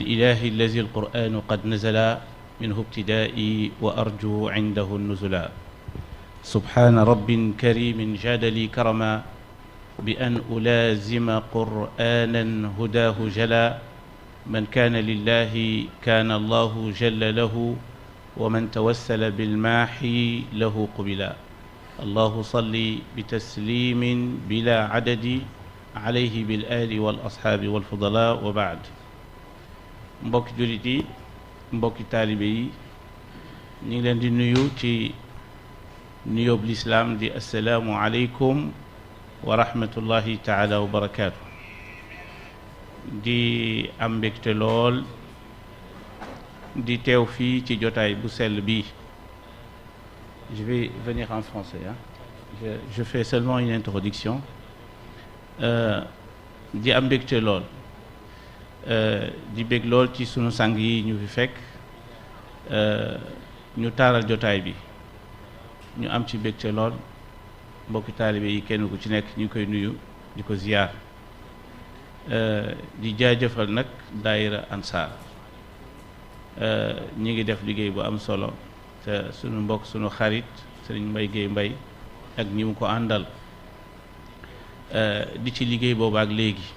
الإله الذي القرآن قد نزل منه ابتدائي وأرجو عنده النزلا سبحان رب كريم جاد لي كرما بأن ألازم قرآنا هداه جلا من كان لله كان الله جل له ومن توسل بالماحي له قبلا الله صل بتسليم بلا عدد عليه بالآل والأصحاب والفضلاء وبعد mbokki jullit yi mbokki taalibe yi ñu ngi leen di nuyu ci nuyoob lislaam di assalaamu aleykum wa rahmatullahi taala wa barakaatu di am mbégte lool di teew fii ci jotaay bu sell bi. Je vais venir en français, hein? Je fais seulement une introduction. Di am mbégte lool di bég lool ci sunu sang yi ñu fi fekk ñu taaral jotaay bi ñu am ci mbégte lool mbokki taalibe yi kenn ku ci nekk ñu koy nuyu di ko ziyaar di jaajëfal nag daayira Ansaar ñi ngi def liggéey bu am solo te sunu mbokk sunu xarit Sëriñ Mbay Géey Mbay ak ñi mu ko àndal di ci liggéey boobu ak léegi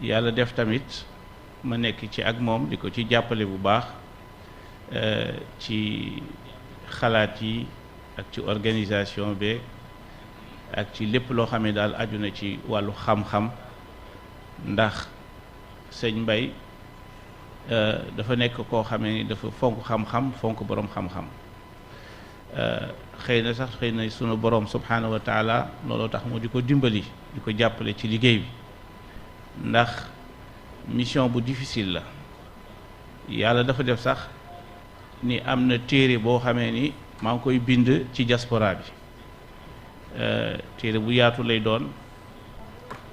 yàlla def tamit ma nekk ci ak moom di ko ci jàppale bu baax ci xalaat yi ak ci organisation bi ak ci lépp loo xam ne daal aju na ci wàllu xam-xam ndax sëñ Mbay dafa nekk koo xamee ni dafa fonk xam-xam fonk boroom xam-xam xëy na sax xëy na sunu boroom subhaanahu wa taala looloo tax mu di ko dimbali di ko jàppale ci liggéey bi ndax mission bu difficile la yàlla dafa def sax ni am na téere boo xamee ni maa ngi koy bind ci diaspora bi téere bu yaatu lay doon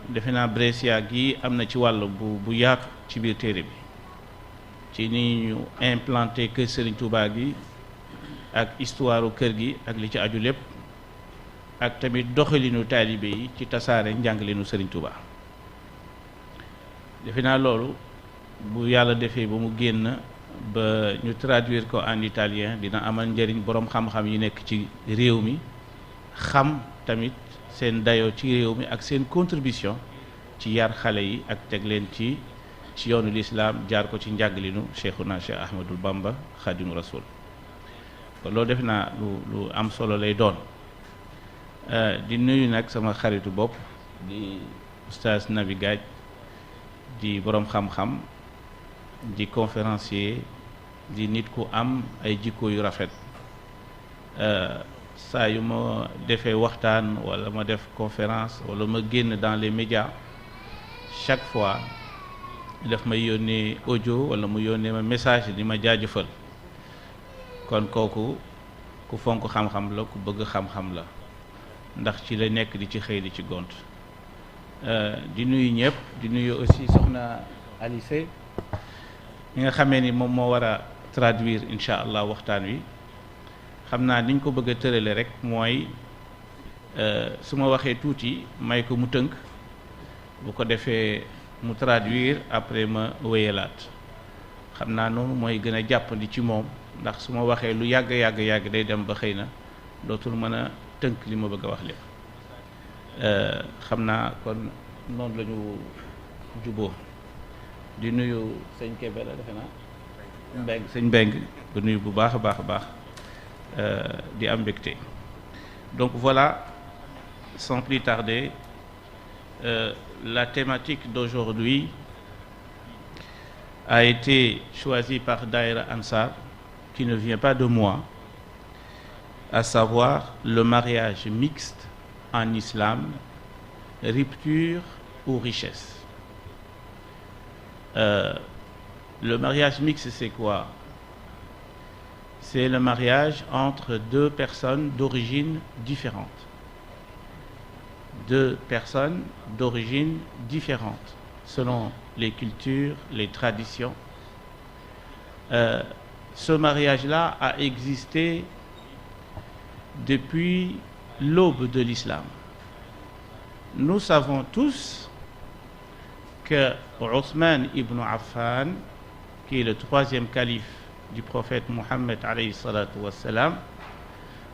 defe naa Brescia gi am na ci wàll bu yaatu ci biir téere bi ci ni ñu implanté kër Serigne Touba gi ak histoire kër gi ak li ci aju lépp ak tamit doxalinu taalibe yi ci tasaare njàngalinu Serigne Touba. defe naa loolu bu yàlla defee ba mu génn ba ñu traduire ko en italien dina amal njëriñ boroom xam-xam yi nekk ci réew mi xam tamit seen dayoo ci réew mi ak seen contribution ci yar xale yi ak teg leen ci yoonu lislaam jaar ko ci njàngalinu Cheikhuna Cheikh Ahmadul Bamba Xaadimu Rasul kon loolu defe naa lu am solo lay doon di nuyu nag sama xaritu bopp di oustaz Nabi Gaaj di boroom xam-xam di conférencier di nit ku am ay jikko yu rafet saa yu ma defee waxtaan walla ma def conférence walla ma génn dans les médias chaque fois daf may yónnee audio walla mu yónnee ma message di ma jaajëfal kon kooku ku fonk xam-xam la ku bëgg xam-xam la ndax ci la nekk di ci xëy di ci gont di nuyu ñëpp di nuyu aussi soxna Alice ñi nga xamee ni moom moo war a traduire incha allah waxtaan wi xam naa niñ ko bëgg a tërale rek mooy su ma waxee tuuti may ko mu tënk bu ko defee mu traduire après ma wéyalaat xam naa noonu mooy gën a jàppandi ci moom ndax su ma waxee lu yàgg day dem ba xëy na dootul mën a tënk li ma bëgg a wax lépp xam naa kon noonu la ñu juboo di nuyu sëñ Kébé la defe naa Mbeng sëñ Mbeng ba nuyu bu baax a baax di am mbégte donc voilà sans plus tarder la thématique d'aujourd'hui a été choisie par Daïra Ansar qui ne vient pas de moi, à savoir le mariage mixte en islam, rupture ou richesse. Le mariage mixte, c'est quoi? C'est le mariage entre deux personnes d'origine différente. Deux personnes d'origine différente, selon les cultures, les traditions. Ce mariage-là a existé depuis l'aube de l'islam. Nous savons tous que Othman ibn Affan qui est le troisième calife du prophète Mohammed alayhi salatu wassalam,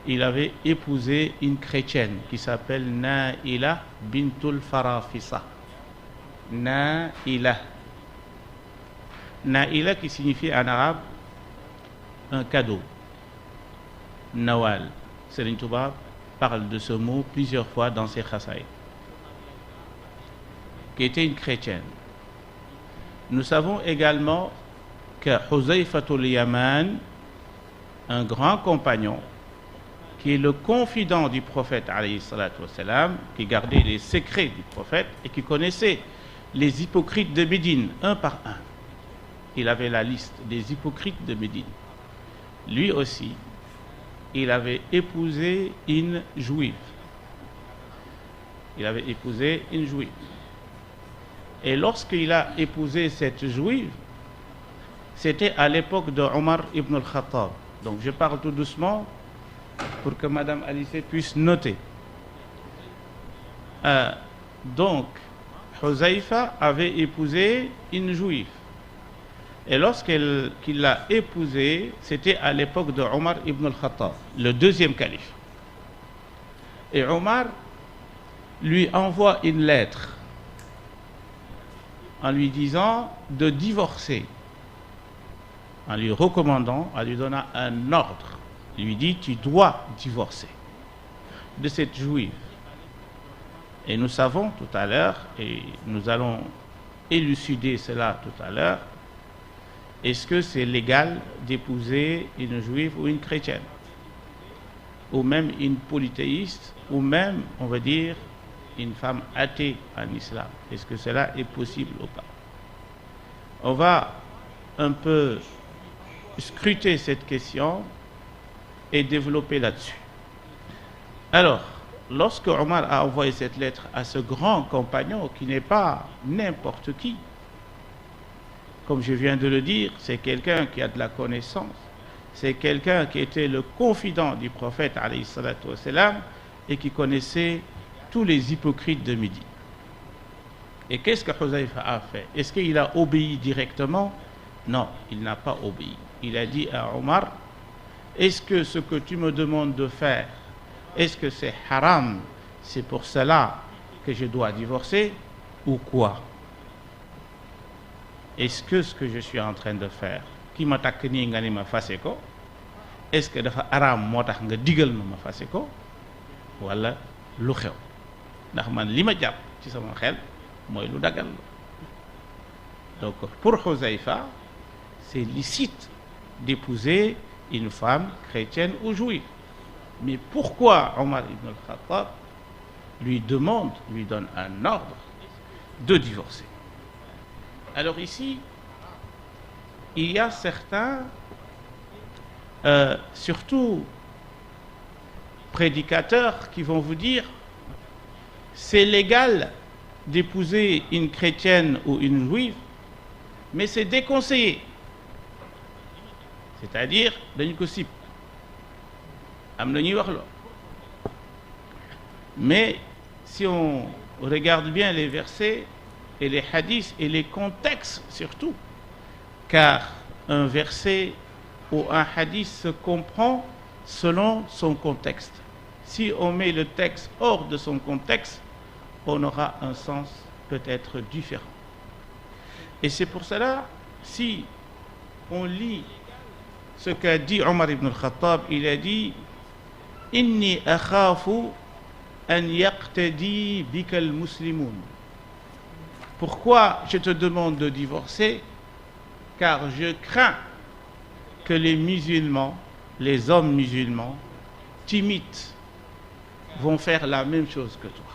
il avait épousé une chrétienne qui s'appelle Naïla bintul Farafisa. Naïla. Naïla qui signifie en arabe un cadeau. Nawal. Serigne Touba parle de ce mot plusieurs fois dans ses khasaïd. Qui était une chrétienne. Nous savons également que Huzayfatul Yaman, un grand compagnon, qui est le confident du prophète alayhi salatu wassalam, qui gardait les secrets du prophète et qui connaissait les hypocrites de Médine un par un. Il avait la liste des hypocrites de Médine. Lui aussi, il avait épousé une juive. Il avait épousé une juive. Et lorsqu'il a épousé cette juive, c'était à l'époque de Omar ibn al-Khattab. Donc je parle tout doucement pour que Madame Alice puisse noter. Donc, Huzayfa avait épousé une juive. Et lorsqu'il l'a épousée, c'était à l'époque de Omar ibn al-Khattab, le deuxième calife. Et Omar lui envoie une lettre en lui disant de divorcer, en lui recommandant, en lui donnant un ordre. Il lui dit, tu dois divorcer de cette juive. Et nous savons tout à l'heure, et nous allons élucider cela tout à l'heure, est-ce que c'est légal d'épouser une juive ou une chrétienne, ou même une polythéiste, ou même, on va dire, une femme athée en islam. Est-ce que cela est possible ou pas? On va un peu scruter cette question et développer là-dessus. Alors, lorsque Omar a envoyé cette lettre à ce grand compagnon, qui n'est pas n'importe qui, comme je viens de le dire, c'est quelqu'un qui a de la connaissance, c'est quelqu'un qui était le confident du prophète alayhi salatu wassalam et qui connaissait tous les hypocrites de Médine. Et qu'est-ce que Huzayfa a fait? Est-ce qu'il a obéi directement? Non, il n'a pas obéi. Il a dit à Omar, est-ce que ce que tu me demandes de faire, est-ce que c'est haram? C'est pour cela que je dois divorcer ou quoi? Est-ce que ce que je suis en train de faire, qui m'attaque ni nga ni ma fase ko, est-ce que dafa haram moo tax nga digal ma fase ko wala lu xew? Ndax man li ma jàpp ci sama xel mooy lu dagal la. Donc pour Huzayfa, c'est licite d'épouser une femme chrétienne ou juive. Mais pourquoi Omar ibn al-Khattab lui donne un ordre de divorcer? Alors ici, il y a certains, surtout prédicateurs, qui vont vous dire c'est légal d'épouser une chrétienne ou une juive, mais c'est déconseillé. C'est-à-dire, dañ ko sib. Am na ñuy wax lo. Mais si on regarde bien les versets et les hadiths et les contextes surtout, car un verset ou un hadith se comprend selon son contexte. Si on met le texte hors de son contexte, on aura un sens peut-être différent. Et c'est pour cela, si on lit ce qu'a dit Omar ibn al-Khattab, il a dit « Inni akhafu an yaqtadi bika al-muslimun » Pourquoi je te demande de divorcer? Car je crains que les musulmans, les hommes musulmans, t'imitent, vont faire la même chose que toi.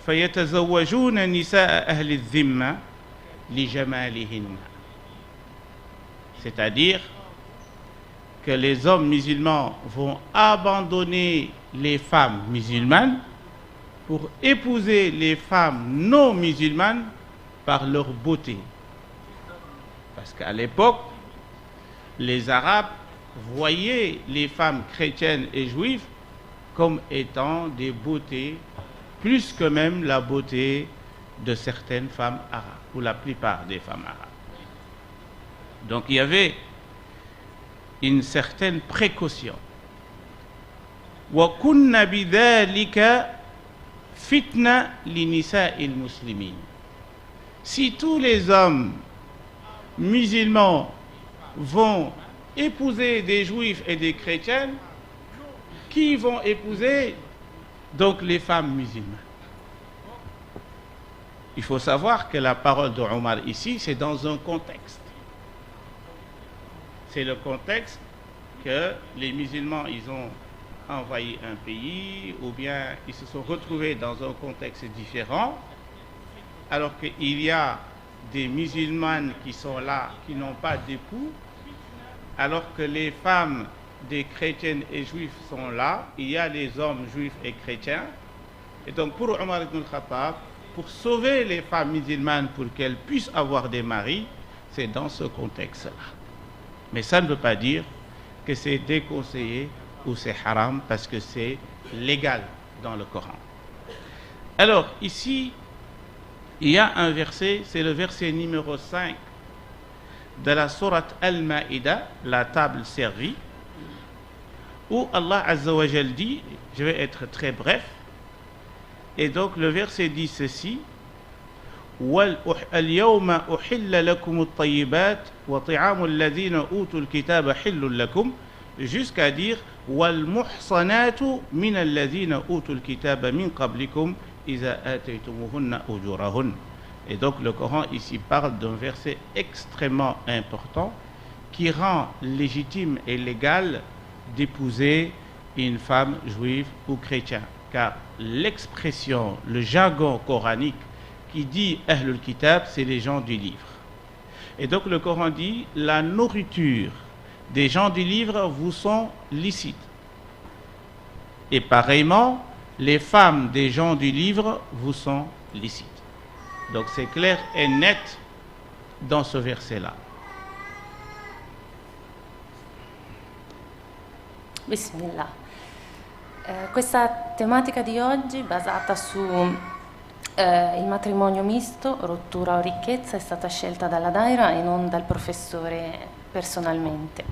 فيتزوجون نساء أهل الذمة لجمالهن. C'est-à-dire que les hommes musulmans vont abandonner les femmes musulmanes pour épouser les femmes non musulmanes par leur beauté. Parce qu'à l'époque, les Arabes voyait les femmes chrétiennes et juives comme étant des beautés, plus que même la beauté de certaines femmes arabes, ou la plupart des femmes arabes. Donc il y avait une certaine précaution. وَكُنَّ بِذَلِكَ فِتْنَةً لِنِسَاءِ الْمُسْلِمِينَ. Si tous les hommes musulmans vont épouser des juifs et des chrétiennes, qui vont épouser donc les femmes musulmanes? Il faut savoir que la parole de Omar ici, c'est dans un contexte. C'est le contexte que les musulmans, ils ont envahi un pays, ou bien ils se sont retrouvés dans un contexte différent, alors qu'il y a des musulmanes qui sont là, qui n'ont pas d'époux, alors que les femmes des chrétiennes et juifs sont là, il y a les hommes juifs et chrétiens. Et donc pour Omar ibn al-Khattab, pour sauver les femmes musulmanes pour qu'elles puissent avoir des maris, c'est dans ce contexte-là. Mais ça ne veut pas dire que c'est déconseillé ou c'est haram, parce que c'est légal dans le Coran. Alors ici, il y a un verset, c'est le verset numéro 5 de la sourate Al-Ma'ida, la table servie, où Allah Azza wa Jal dit, je vais être très bref, et donc le verset dit ceci: اليوم أحل لكم الطيبات وطعام الذين أوتوا الكتاب حل لكم, jusqu'à dire والمحصنات من الذين أوتوا الكتاب من قبلكم إذا آتيتموهن أجورهن. Et donc le Coran ici parle d'un verset extrêmement important qui rend légitime et légal d'épouser une femme juive ou chrétienne, car l'expression, le jargon coranique qui dit Ahlul Kitab, c'est les gens du livre. Et donc le Coran dit la nourriture des gens du livre vous sont licites. Et pareillement, les femmes des gens du livre vous sont licites. Donc c'est clair et net dans ce verset-là. Bismillah. Questa tematica di oggi, basata su il matrimonio misto, rottura o ricchezza, è stata scelta dalla Daira e non dal professore personalmente.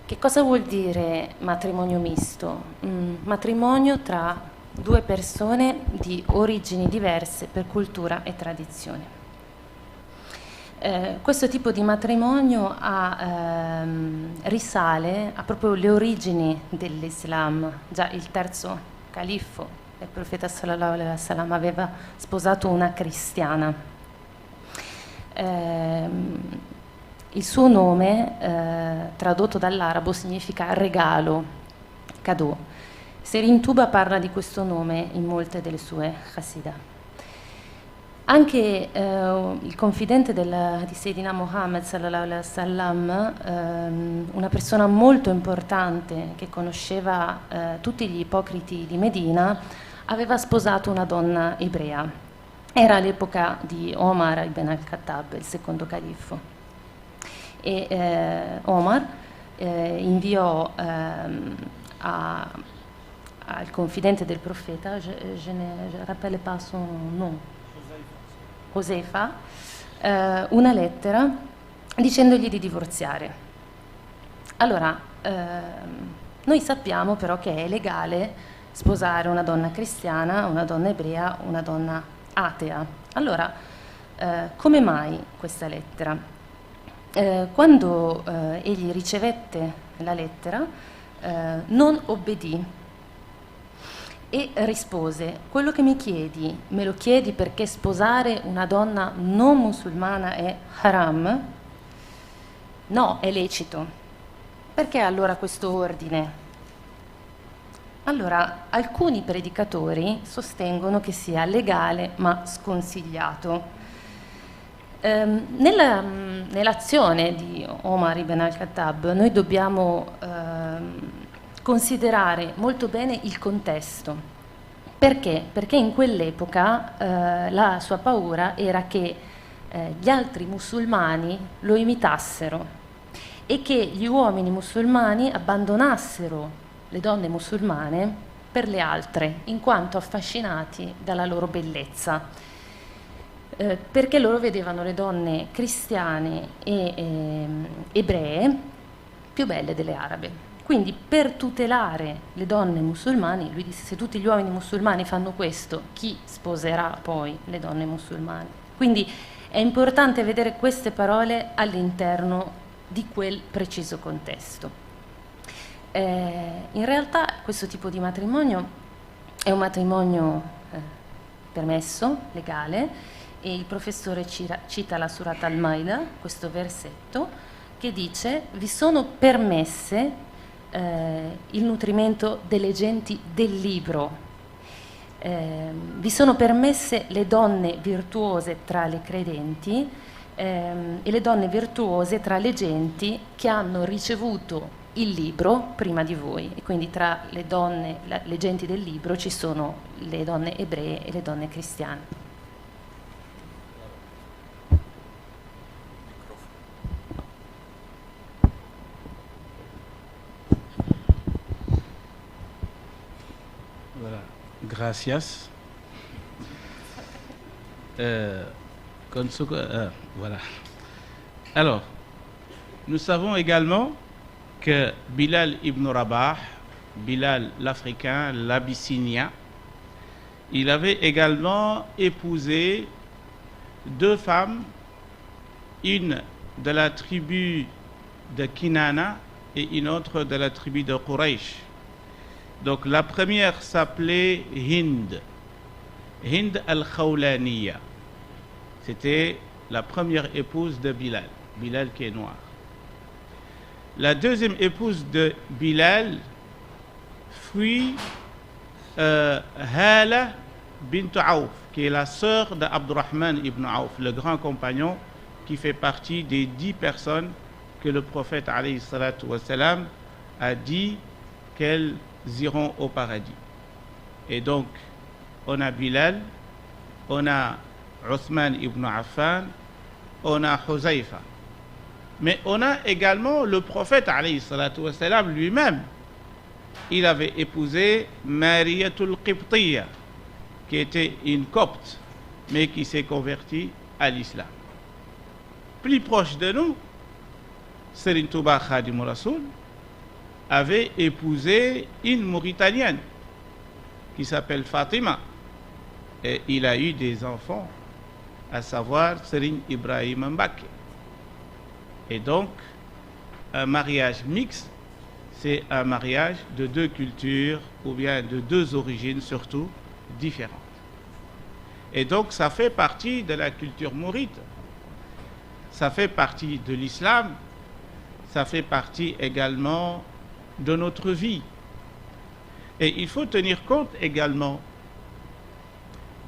Che cosa vuol dire matrimonio misto? Matrimonio tra due persone di origini diverse per cultura e tradizione. Questo tipo di matrimonio risale a proprio le origini dell'Islam. Già il terzo califfo, il profeta sallallahu alaihi wasallam, aveva sposato una cristiana. Il suo nome, tradotto dall'arabo, significa regalo, cadeau. Serin Tuba parla di questo nome in molte delle sue Hasidah. Anche il confidente di Sayyidina Muhammad sallallahu alaihi wasallam, una persona molto importante che conosceva tutti gli ipocriti di Medina, aveva sposato una donna ebrea. Era l'epoca di Omar ibn al-Khattab, il secondo califfo. E Omar inviò al confidente del profeta, je ne rappelle pas son nom, Hoseifa, una lettera dicendogli di divorziare. Allora, noi sappiamo però che è legale sposare una donna cristiana, una donna ebrea, una donna atea. Allora, come mai questa lettera? Quando egli ricevette la lettera, non obbedì e rispose: quello che mi chiedi, me lo chiedi perché sposare una donna non musulmana è haram? No, è lecito. Perché allora questo ordine? Allora, alcuni predicatori sostengono che sia legale ma sconsigliato. Nell'azione di Omar ibn al-Khattab noi dobbiamo considerare molto bene il contesto. Perché? Perché in quell'epoca la sua paura era che gli altri musulmani lo imitassero e che gli uomini musulmani abbandonassero le donne musulmane per le altre, in quanto affascinati dalla loro bellezza, perché loro vedevano le donne cristiane e ebree più belle delle arabe. Quindi per tutelare le donne musulmane, lui disse: se tutti gli uomini musulmani fanno questo, chi sposerà poi le donne musulmane? Quindi è importante vedere queste parole all'interno di quel preciso contesto. In realtà questo tipo di matrimonio è un matrimonio permesso, legale, e il professore cita la Surat al-Maida, questo versetto, che dice: vi sono permesse il nutrimento delle genti del libro, vi sono permesse le donne virtuose tra le credenti e le donne virtuose tra le genti che hanno ricevuto il libro prima di voi, e quindi tra le donne, le genti del libro ci sono le donne ebree e le donne cristiane. Voilà, gracias. Voilà. Alors, nous savons également que Bilal ibn Rabah, Bilal l'Africain, l'Abyssinien, il avait également épousé deux femmes, une de la tribu de Kinana et une autre de la tribu de Quraysh. Donc la première s'appelait Hind, Hind al-Khawlaniya. C'était la première épouse de Bilal, Bilal qui est noir. La deuxième épouse de Bilal fut Hala bint Auf, qui est la sœur d'Abdurrahman ibn Auf, le grand compagnon qui fait partie des 10 personnes que le prophète alayhi salatu wassalam a dit qu'elles iront au paradis. Et donc, on a Bilal, on a Othman ibn Affan, on a Huzaifa. Mais on a également le prophète alayhi salatu wassalam lui-même. Il avait épousé Mariatul Qibtiyya, qui était une copte, mais qui s'est convertie à l'islam. Plus proche de nous, Serigne Touba Khadim Rassoul avait épousé une Mauritanienne qui s'appelle Fatima, et il a eu des enfants, à savoir Serigne Ibrahim Mbacké. Et donc, un mariage mixte, c'est un mariage de deux cultures ou bien de deux origines surtout différentes. Et donc, ça fait partie de la culture mouride, ça fait partie de l'islam, ça fait partie également de notre vie. Et il faut tenir compte également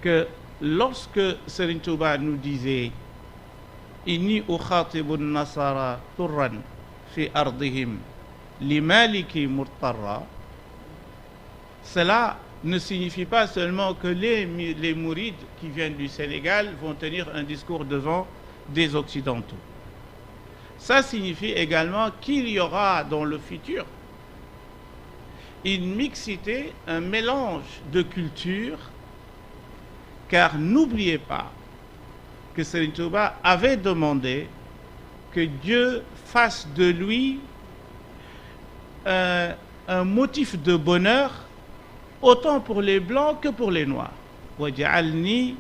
que lorsque Serigne Touba nous disait Inni ukhatibu an-nasara turran fi ardihim li maliki murtarra, cela ne signifie pas seulement que les mourides qui viennent du Sénégal vont tenir un discours devant des occidentaux. Ça signifie également qu'il y aura dans le futur une mixité, un mélange de cultures, car n'oubliez pas que Serigne Touba avait demandé que Dieu fasse de lui un motif de bonheur autant pour les blancs que pour les noirs. Waj'alni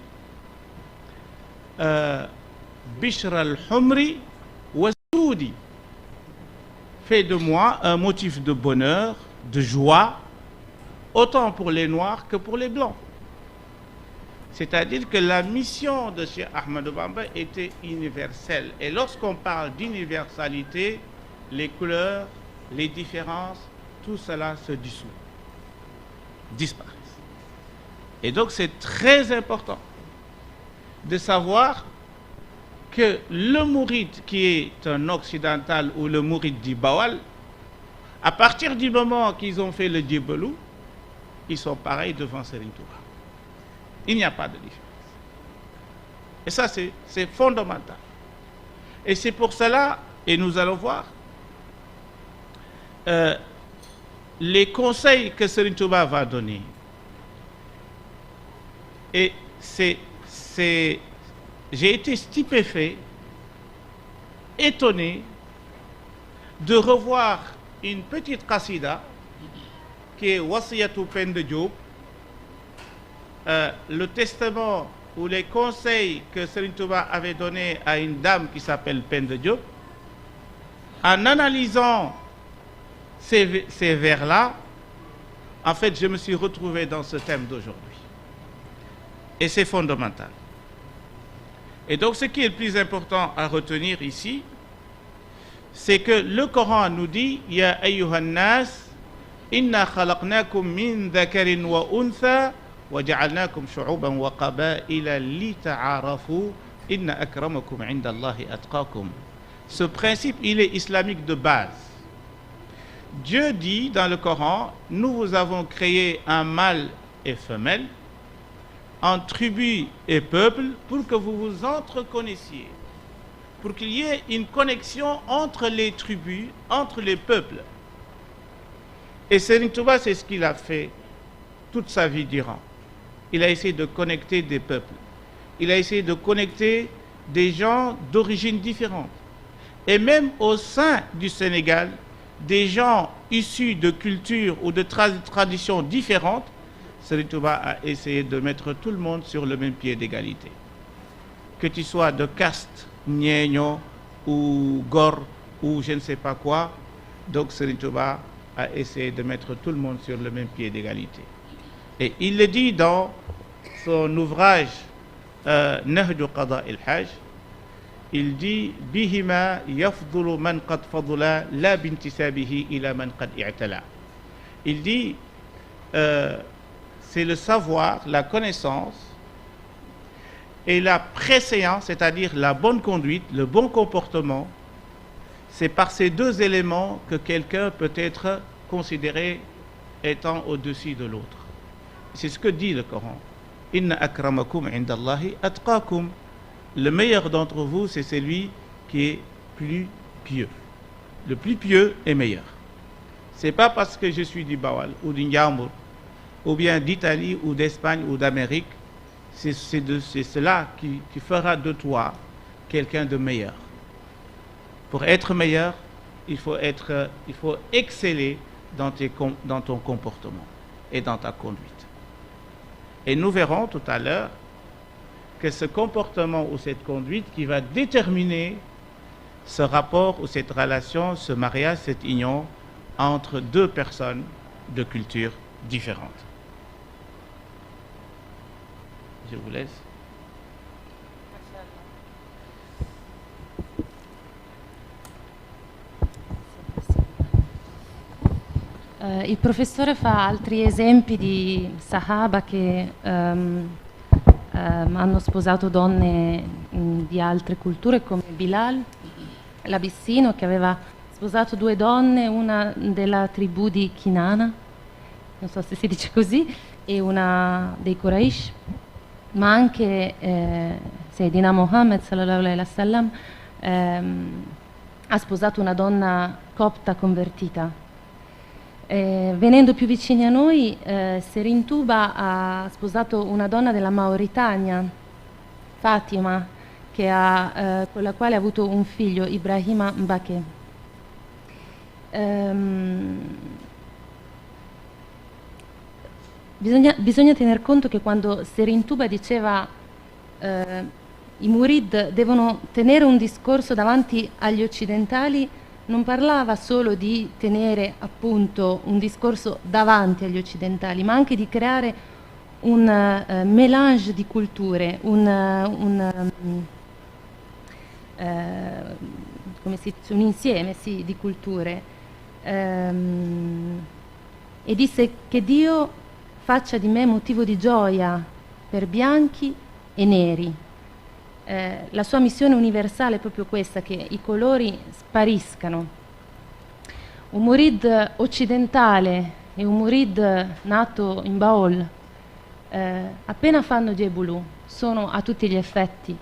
bishra al-humri wa soudi. Fais de moi un motif de bonheur, de joie, autant pour les noirs que pour les blancs. C'est-à-dire que la mission de Cheikh Ahmadou Bamba était universelle. Et lorsqu'on parle d'universalité, les couleurs, les différences, tout cela se dissout, disparaissent. Et donc c'est très important de savoir que le mouride qui est un occidental ou le mouride du Bawal, à partir du moment qu'ils ont fait le djebelou, ils sont pareils devant Serigne Touba. Il n'y a pas de différence. Et ça, c'est fondamental. Et c'est pour cela, et nous allons voir, les conseils que Serigne Touba va donner, et j'ai été stupéfait, étonné de revoir une petite qasida qui est Wasiyatou Penda Diop, le testament ou les conseils que Serigne Touba avait donné à une dame qui s'appelle Penda Diop. En analysant ces vers-là, en fait, je me suis retrouvé dans ce thème d'aujourd'hui. Et c'est fondamental. Et donc, ce qui est le plus important à retenir ici, c'est que le Coran nous dit « Ya ayyuhan nas, inna khalaqnakum min dhakarin wa untha, wa ja'alnakum shu'uban wa qaba'ila li ta'arafu, inna akramakum inda Allahi atqakum » Ce principe, il est islamique de base. Dieu dit dans le Coran, nous vous avons créé un mâle et femelle, en tribus et peuples, pour que vous vous entreconnaissiez, pour qu'il y ait une connexion entre les tribus, entre les peuples. Et Serigne Touba, c'est ce qu'il a fait toute sa vie durant. Il a essayé de connecter des peuples. Il a essayé de connecter des gens d'origines différentes. Et même au sein du Sénégal, des gens issus de cultures ou de traditions différentes, Serigne Touba a essayé de mettre tout le monde sur le même pied d'égalité. Que tu sois de caste, Niéno ou Gor ou je ne sais pas quoi, donc Serigne Touba a essayé de mettre tout le monde sur le même pied d'égalité. Et il le dit dans son ouvrage Nahju Qada il-Hajj, il dit Bihima yafdulu man qad fadula la bintisabihi ila man qad i'tala. Il dit c'est le savoir, la connaissance et la préséance, c'est-à-dire la bonne conduite, le bon comportement. C'est par ces deux éléments que quelqu'un peut être considéré étant au-dessus de l'autre. C'est ce que dit le Coran. Inna akramakum indallahi atqakum. Le meilleur d'entre vous, c'est celui qui est plus pieux. Le plus pieux est meilleur. C'est pas parce que je suis du Bawal ou du Ndiambour, ou bien d'Italie ou d'Espagne ou d'Amérique, c'est cela qui fera de toi quelqu'un de meilleur. Pour être meilleur, il faut exceller dans ton comportement et dans ta conduite. Et nous verrons tout à l'heure que ce comportement ou cette conduite qui va déterminer ce rapport ou cette relation, ce mariage, cette union entre deux personnes de cultures différentes. Je vous laisse. Il professore fa altri esempi di Sahaba che hanno sposato donne di altre culture, come Bilal, l'Abissino, che aveva sposato due donne, una della tribù di Kinana, non so se si dice così, e una dei Quraysh, ma anche Sayyidina Muhammad sallallahu alaihi wasallam ha sposato una donna copta convertita. Venendo più vicini a noi, Serigne Touba ha sposato una donna della Mauritania, Fatima, con la quale ha avuto un figlio, Ibrahima Mbake. Bisogna tener conto che quando Serigne Touba diceva i murid devono tenere un discorso davanti agli occidentali, non parlava solo di tenere appunto un discorso davanti agli occidentali, ma anche di creare un mélange di culture, come si dice, un insieme sì, di culture. E disse che Dio faccia di me motivo di gioia per bianchi e neri. La sua missione universale è proprio questa, che i colori spariscano. Un murid occidentale e un murid nato in Baol, appena fanno Jebulu, sono a tutti gli effetti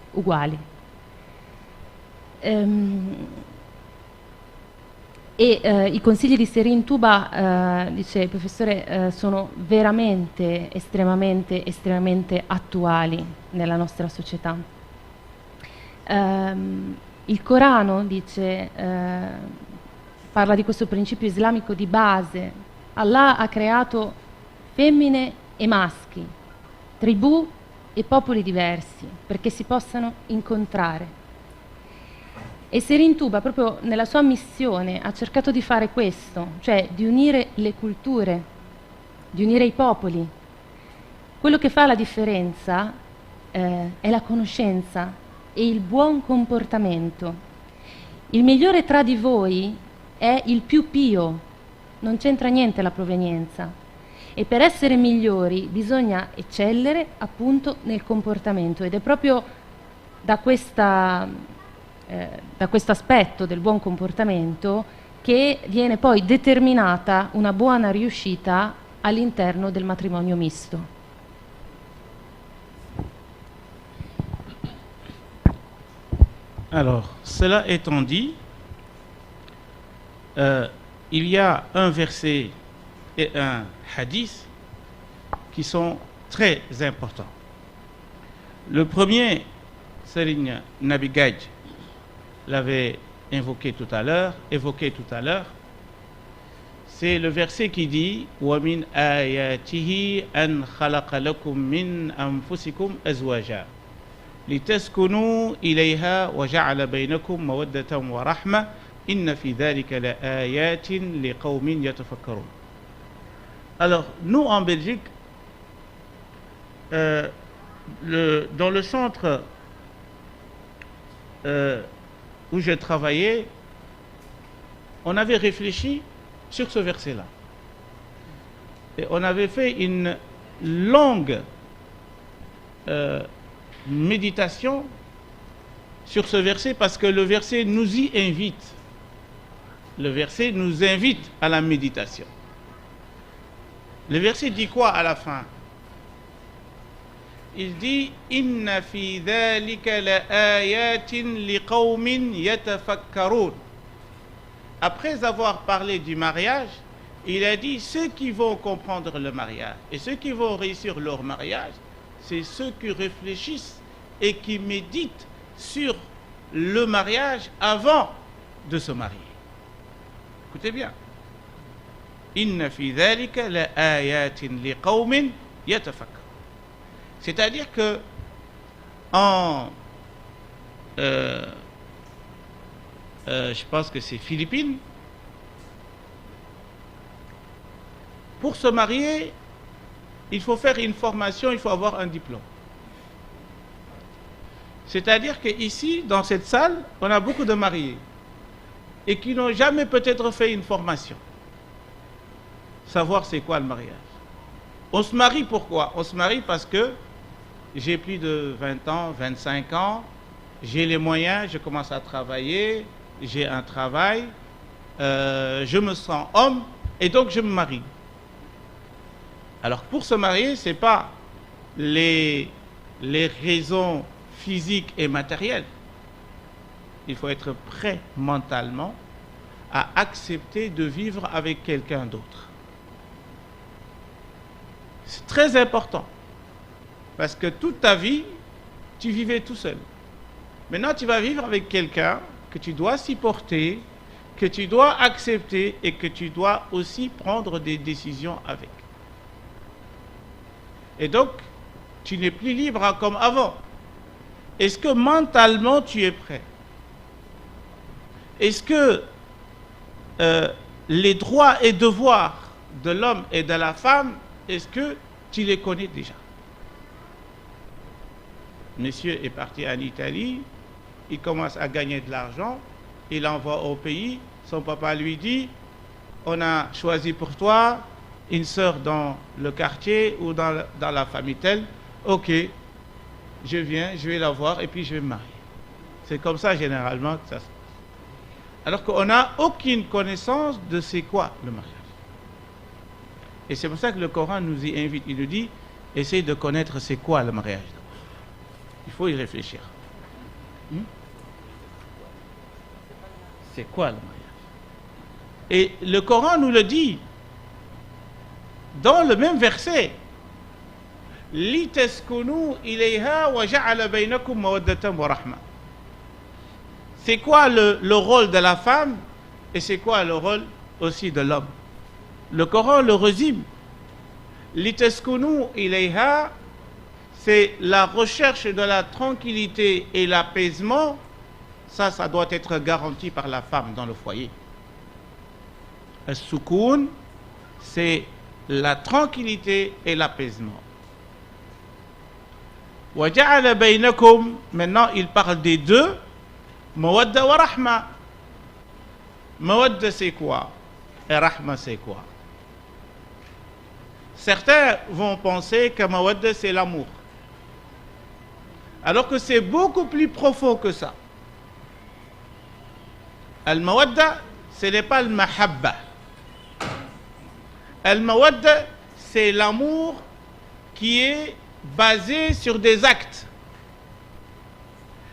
E i consigli di Serin Tuba, dice il professore, sono veramente estremamente attuali nella nostra società. Il Corano, dice, parla di questo principio islamico di base. Allah ha creato femmine e maschi, tribù e popoli diversi, perché si possano incontrare. E Serin Tuba, proprio nella sua missione, ha cercato di fare questo, cioè di unire le culture, di unire i popoli. Quello che fa la differenza è la conoscenza e il buon comportamento. Il migliore tra di voi è il più pio, non c'entra niente la provenienza. E per essere migliori bisogna eccellere appunto nel comportamento, ed è proprio da questo aspetto del buon comportamento che viene poi determinata una buona riuscita all'interno del matrimonio misto. Alors, cela étant dit, il y a un verset et un hadith qui sont très importants. Le premier, Serigne Nabi Gadj l'avait évoqué tout à l'heure, c'est le verset qui dit وَمِنْ آيَاتِهِ أَنْ خَلَقَ لَكُم مِّنْ أَنفُسِكُمْ أَزْوَاجًا لِتَسْكُنُوا إِلَيْهَا وَجَعَلَ بَيْنَكُم مَّوَدَّةً وَرَحْمَةً إِنَّ فِي ذَلِكَ لَآيَاتٍ لِقَوْمٍ يَتَفَكَّرُونَ. Alors, nous en Belgique, dans le centre où je travaillais, on avait réfléchi sur ce verset-là. Et on avait fait une longue méditation sur ce verset parce que le verset nous y invite. Le verset nous invite à la méditation. Le verset dit quoi à la fin? Il dit Inna fi dhalika la ayatin liqawmin yatafakkarun. Après avoir parlé du mariage, il a dit ceux qui vont comprendre le mariage et ceux qui vont réussir leur mariage, c'est ceux qui réfléchissent et qui méditent sur le mariage avant de se marier. Écoutez bien. Inna fi dhalika la ayatin liqawmin yatafakkarun. C'est-à-dire que je pense que c'est Philippines, pour se marier, il faut faire une formation, il faut avoir un diplôme. C'est-à-dire qu'ici, dans cette salle, on a beaucoup de mariés et qui n'ont jamais peut-être fait une formation. Savoir c'est quoi le mariage. On se marie pourquoi? On se marie parce que j'ai plus de 20 ans, 25 ans, j'ai les moyens, je commence à travailler, j'ai un travail, je me sens homme et donc je me marie. Alors pour se marier, ce n'est pas les raisons physiques et matérielles. Il faut être prêt mentalement à accepter de vivre avec quelqu'un d'autre. C'est très important. Parce que toute ta vie, tu vivais tout seul. Maintenant, tu vas vivre avec quelqu'un que tu dois supporter, que tu dois accepter et que tu dois aussi prendre des décisions avec. Et donc, tu n'es plus libre comme avant. Est-ce que mentalement, tu es prêt? Est-ce que les droits et devoirs de l'homme et de la femme, est-ce que tu les connais déjà? Monsieur est parti en Italie, il commence à gagner de l'argent, il envoie au pays, son papa lui dit, on a choisi pour toi une sœur dans le quartier ou dans la famille telle, ok, je viens, je vais la voir et puis je vais me marier. C'est comme ça généralement que ça se passe. Alors qu'on n'a aucune connaissance de c'est quoi le mariage. Et c'est pour ça que le Coran nous y invite, il nous dit, essaye de connaître c'est quoi le mariage. Il faut y réfléchir. C'est quoi le mariage? Et le Coran nous le dit dans le même verset. لِتَسْكُنُوا إِلَيْهَا وَجَعَلَ بَيْنَكُمْ مَوَدَّةً وَرَحْمَةً. C'est quoi le rôle de la femme et c'est quoi le rôle aussi de l'homme? Le Coran le résume. لِتَسْكُنُوا إِلَيْهَا, c'est la recherche de la tranquillité et l'apaisement. Ça doit être garanti par la femme dans le foyer. Al-Soukoun, c'est la tranquillité et l'apaisement. وَجَعَلَ بَيْنَكُمْ, maintenant il parle des deux. Mawadda wa rahma. Mawadda c'est quoi? Et rahma c'est quoi? Certains vont penser que mawadda c'est l'amour. Alors que c'est beaucoup plus profond que ça. Al-mawadda, ce n'est pas le mahabba. Al-mawadda, c'est l'amour qui est basé sur des actes.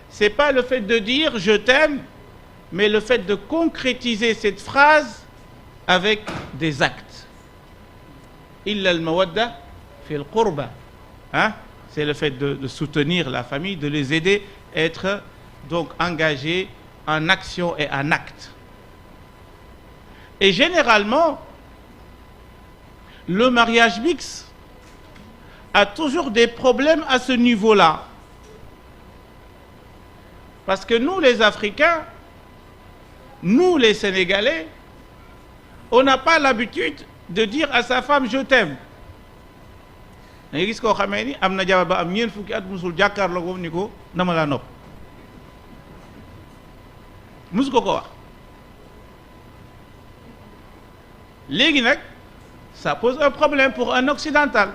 C'est pas le fait de dire je t'aime, mais le fait de concrétiser cette phrase avec des actes. Illa al-mawadda fi al-qurba. C'est le fait de soutenir la famille, de les aider à être donc engagés en action et en acte. Et généralement, le mariage mixte a toujours des problèmes à ce niveau-là. Parce que nous, les Africains, nous, les Sénégalais, on n'a pas l'habitude de dire à sa femme « je t'aime ». Da ngay gis koo xamee ni am na jabar ba am ñeent fukki at musul jàkkaarloo ko ni ko dama laa nopp musu ko wax. Léegi nag ça pose un problème pour un occidental.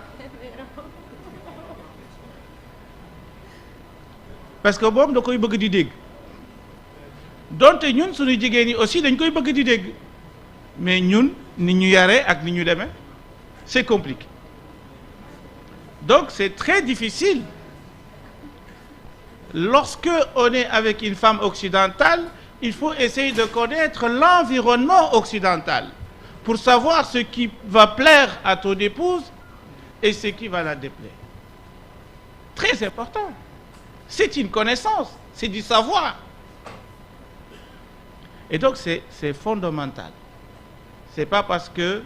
Parce que moom da koy bëgg di dégg donte ñun suñu jigéen ñi aussi dañ koy bëgg di dégg mais ñun ni ñu yaree ak ni ñu demee c'est compliqué. Donc c'est très difficile lorsque on est avec une femme occidentale. Il faut essayer de connaître l'environnement occidental pour savoir ce qui va plaire à ton épouse et ce qui va la déplaire. Très important. C'est une connaissance, c'est du savoir. Et donc c'est fondamental. C'est pas parce que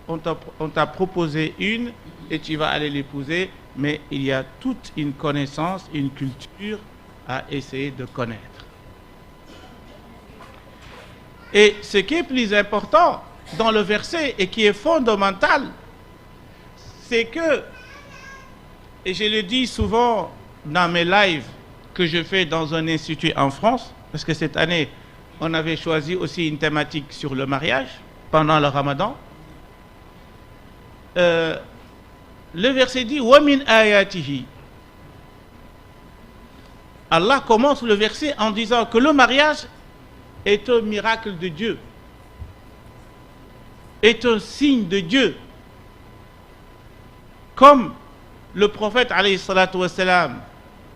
on t'a proposé une et tu vas aller l'épouser, mais il y a toute une connaissance, une culture à essayer de connaître. Et ce qui est plus important dans le verset et qui est fondamental, c'est que, et je le dis souvent dans mes lives que je fais dans un institut en France, parce que cette année, on avait choisi aussi une thématique sur le mariage pendant le Ramadan. Le verset dit wa min ayatihi. Allah commence le verset en disant que le mariage est un miracle de Dieu, est un signe de Dieu. Comme le prophète alayhi salatu wassalam,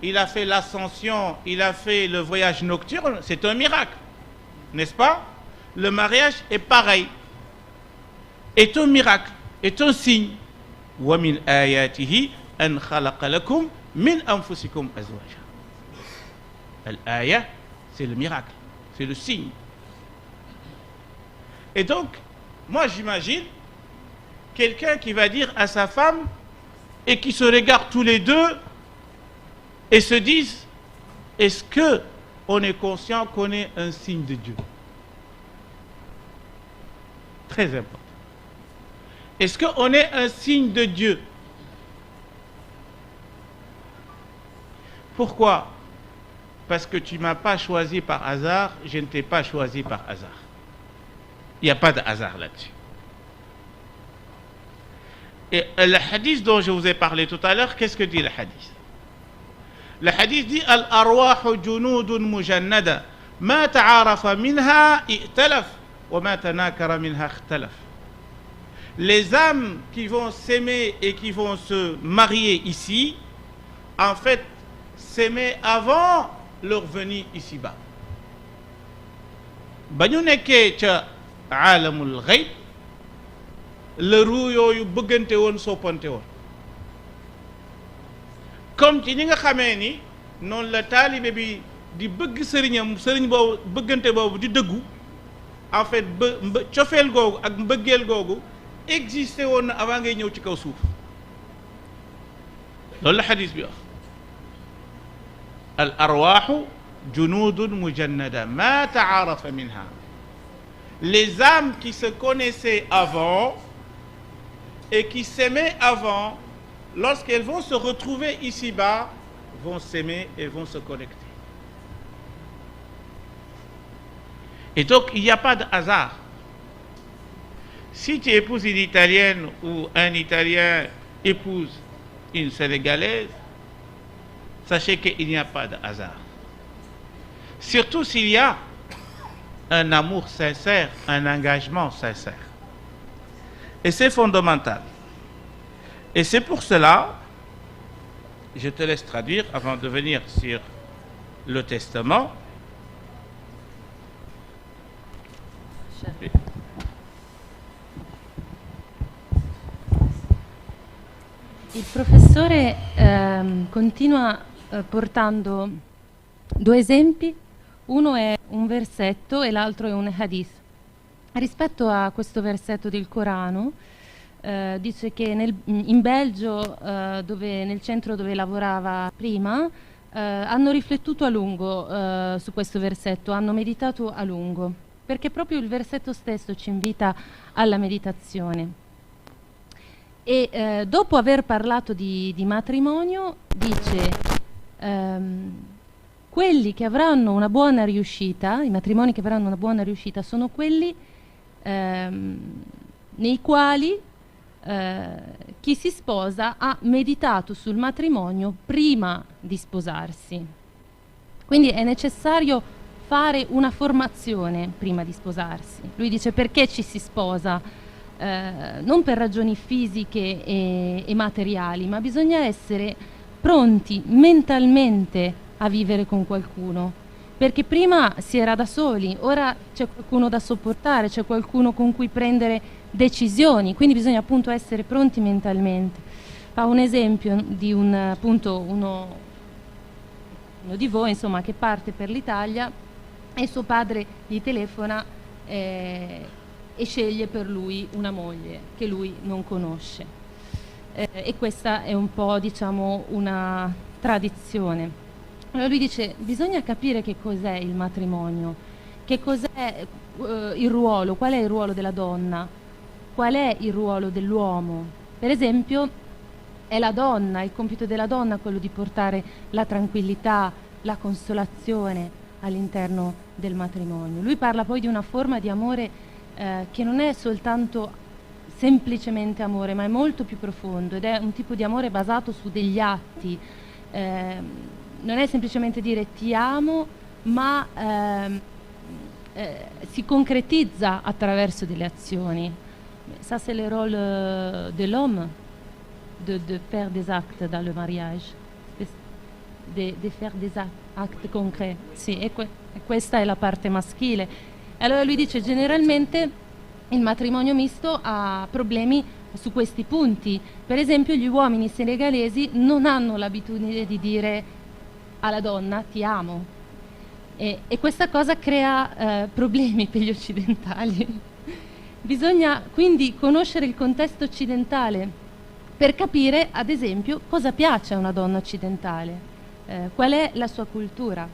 il a fait l'ascension, il a fait le voyage nocturne, c'est un miracle, n'est-ce pas? Le mariage est pareil, est un miracle, est un signe. Wa min ayatihi an khalaqa lakum min anfusikum azwaja. Al-aya, c'est le miracle, c'est le signe. Et donc, moi j'imagine quelqu'un qui va dire à sa femme et qui se regardent tous les deux et se disent, est-ce que on est conscient qu'on est un signe de Dieu? Très important. Est-ce qu'on est un signe de Dieu? Pourquoi? Parce que tu ne m'as pas choisi par hasard, je ne t'ai pas choisi par hasard. Il n'y a pas de hasard là-dessus. Et le hadith dont je vous ai parlé tout à l'heure, qu'est-ce que dit le hadith? Le hadith dit Al-arwahu junudun mujannada ma ta'arafa minha i'talaf wa ma tanakara minha ikhtalaf. Les âmes qui vont s'aimer et qui vont se marier ici, en fait, s'aimer avant leur venue ici-bas. Ba ñu nekkee ca aalamul xayb la ruu yooyu bëggante woon soppante woon comme ci ñi nga xamee ni noonu la taalibe bi di bëgg sëriñam sëriñ boobu bëggante boobu di dëggu en fait cofeel googu ak mbëggeel googu existé woon na avant ngay ñëw ci kaw suuf loolu la xadis bi wax al arwaaxu junudun mujannada ma taarafa minha. Les âmes qui se connaissaient avant et qui s'aimaient avant, lorsqu'elles vont se retrouver ici-bas, vont s'aimer et vont se connecter. Et donc, il n'y a pas de hasard. Si tu épouses une Italienne ou un Italien épouse une Sénégalaise, sachez qu'il n'y a pas de hasard. Surtout s'il y a un amour sincère, un engagement sincère. Et c'est fondamental. Et c'est pour cela, je te laisse traduire avant de venir sur le testament. Il professore continua portando due esempi, uno è un versetto e l'altro è un hadith. Rispetto a questo versetto del Corano, dice che in Belgio, nel centro dove lavorava prima, hanno riflettuto a lungo su questo versetto, hanno meditato a lungo, perché proprio il versetto stesso ci invita alla meditazione. E dopo aver parlato di matrimonio, dice quelli che avranno una buona riuscita, i matrimoni che avranno una buona riuscita sono quelli nei quali chi si sposa ha meditato sul matrimonio prima di sposarsi. Quindi è necessario fare una formazione prima di sposarsi. Lui dice perché ci si sposa? Non per ragioni fisiche e materiali, ma bisogna essere pronti mentalmente a vivere con qualcuno, perché prima si era da soli, ora c'è qualcuno da sopportare, c'è qualcuno con cui prendere decisioni, quindi bisogna appunto essere pronti mentalmente. Fa un esempio di uno di voi, insomma, che parte per l'Italia e suo padre gli telefona e sceglie per lui una moglie che lui non conosce. E questa è un po', diciamo, una tradizione. Allora lui dice, bisogna capire che cos'è il matrimonio, che cos'è il ruolo, qual è il ruolo della donna, qual è il ruolo dell'uomo. Per esempio, è la donna, il compito della donna quello di portare la tranquillità, la consolazione all'interno del matrimonio. Lui parla poi di una forma di amore che non è soltanto semplicemente amore, ma è molto più profondo ed è un tipo di amore basato su degli atti. Non è semplicemente dire ti amo, ma si concretizza attraverso delle azioni. Ça c'est le rôle de l'homme, de faire des actes dans le mariage, de faire des actes concrets. Sì, e questa è la parte maschile. Allora lui dice generalmente il matrimonio misto ha problemi su questi punti. Per esempio gli uomini senegalesi non hanno l'abitudine di dire alla donna ti amo e questa cosa crea problemi per gli occidentali. Bisogna quindi conoscere il contesto occidentale per capire ad esempio cosa piace a una donna occidentale, qual è la sua cultura.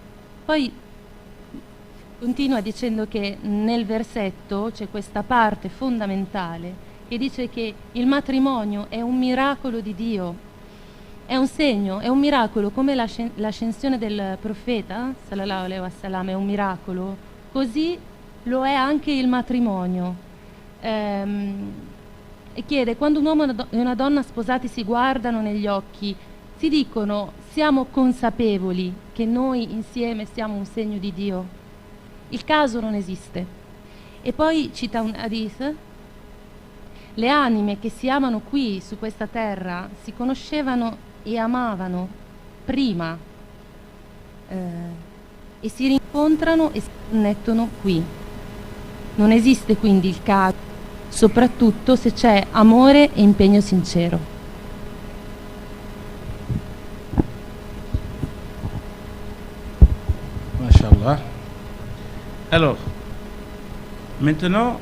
Poi continua dicendo che nel versetto c'è questa parte fondamentale che dice che il matrimonio è un miracolo di Dio, è un segno, è un miracolo, come l'ascensione del profeta, sallallahu alaihi wasallam, è un miracolo, così lo è anche il matrimonio. E chiede, quando un uomo e una donna sposati si guardano negli occhi, si dicono, siamo consapevoli che noi insieme siamo un segno di Dio? Il caso non esiste. E poi cita un hadith: le anime che si amano qui su questa terra si conoscevano e amavano prima e si rincontrano e si connettono qui. Non esiste quindi il caso, soprattutto se c'è amore e impegno sincero. Masha'Allah. Alors, maintenant,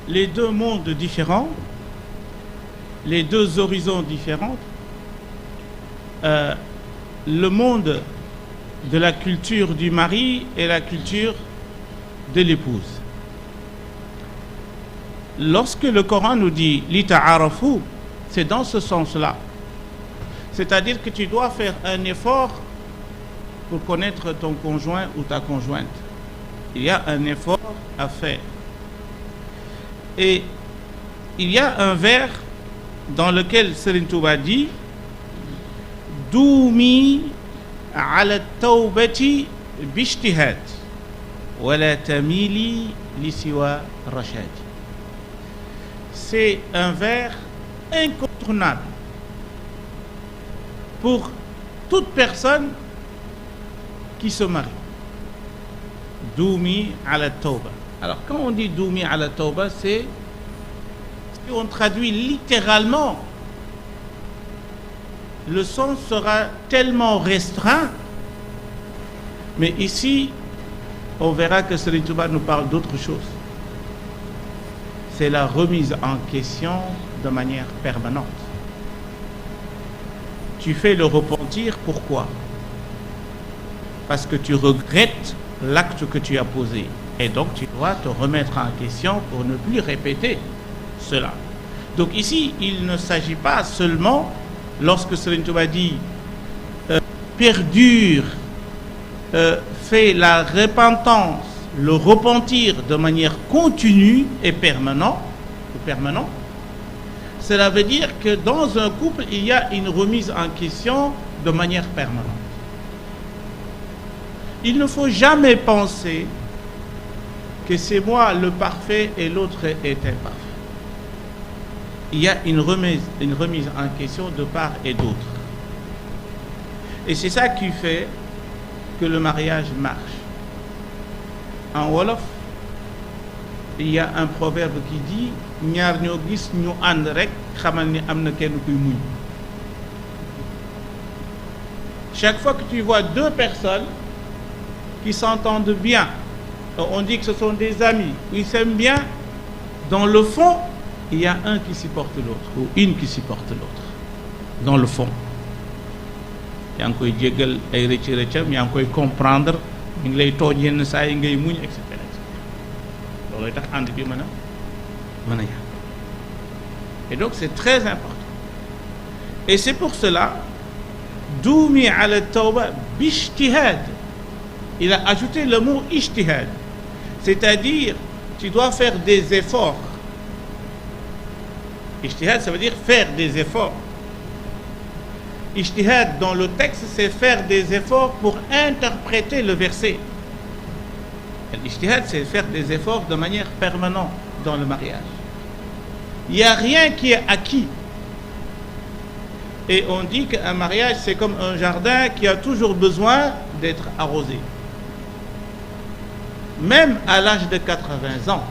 les deux mondes différents, les deux horizons différents, le monde de la culture du mari et la culture de l'épouse. Lorsque le Coran nous dit « li ta'arafu », c'est dans ce sens-là. C'est-à-dire que tu dois faire un effort pour connaître ton conjoint ou ta conjointe. Il y a un effort à faire. Et il y a un vers dans lequel Serigne Touba dit « Doumi ala tawbati bishtihad wa la tamili li siwa rashad » C'est un vers incontournable pour toute personne qui se marie. Doumi ala tawba. Alors quand on dit Doumi ala tawba, c'est si on traduit littéralement, le sens sera tellement restreint, mais ici on verra que Serigne Touba nous parle d'autre chose. C'est la remise en question de manière permanente. Tu fais le repentir, pourquoi? Parce que tu regrettes l'acte que tu as posé. Et donc tu dois te remettre en question pour ne plus répéter cela. Donc ici, il ne s'agit pas seulement, lorsque Serigne Touba dit perdure, fait la repentance, le repentir de manière continue et permanent, cela veut dire que dans un couple, il y a une remise en question de manière permanente. Il ne faut jamais penser que c'est moi le parfait et l'autre est imparfait. Il y a une remise en question de part et d'autre. Et c'est ça qui fait que le mariage marche. En Wolof, il y a un proverbe qui dit ñaar ñoo gis ñu ànd rek xamal ni am na kenn kuy muñ. Chaque fois que tu vois deux personnes qui s'entendent bien, on dit que ce sont des amis, ils s'aiment bien, dans le fond, il y a un qui supporte l'autre ou une qui supporte l'autre. Dans le fond. Yaa ngi koy jéggal ay rëcc rëccam, yaa ngi koy comprendre, ñu ngi lay tooñ yenn saa yi ngay muñ, et cetera. Loolooy tax ànd bi mën a yàgg. Et donc c'est très important. Et c'est pour cela, Doumi ala tawba bishtihad. Il a ajouté le mot ishtihad. C'est-à-dire, tu dois faire des efforts. Ishtihad, ça veut dire faire des efforts. Ishtihad, dans le texte, c'est faire des efforts pour interpréter le verset. L'ishtihad, c'est faire des efforts de manière permanente dans le mariage. Il n'y a rien qui est acquis. Et on dit qu'un mariage, c'est comme un jardin qui a toujours besoin d'être arrosé. Même à l'âge de 80 ans,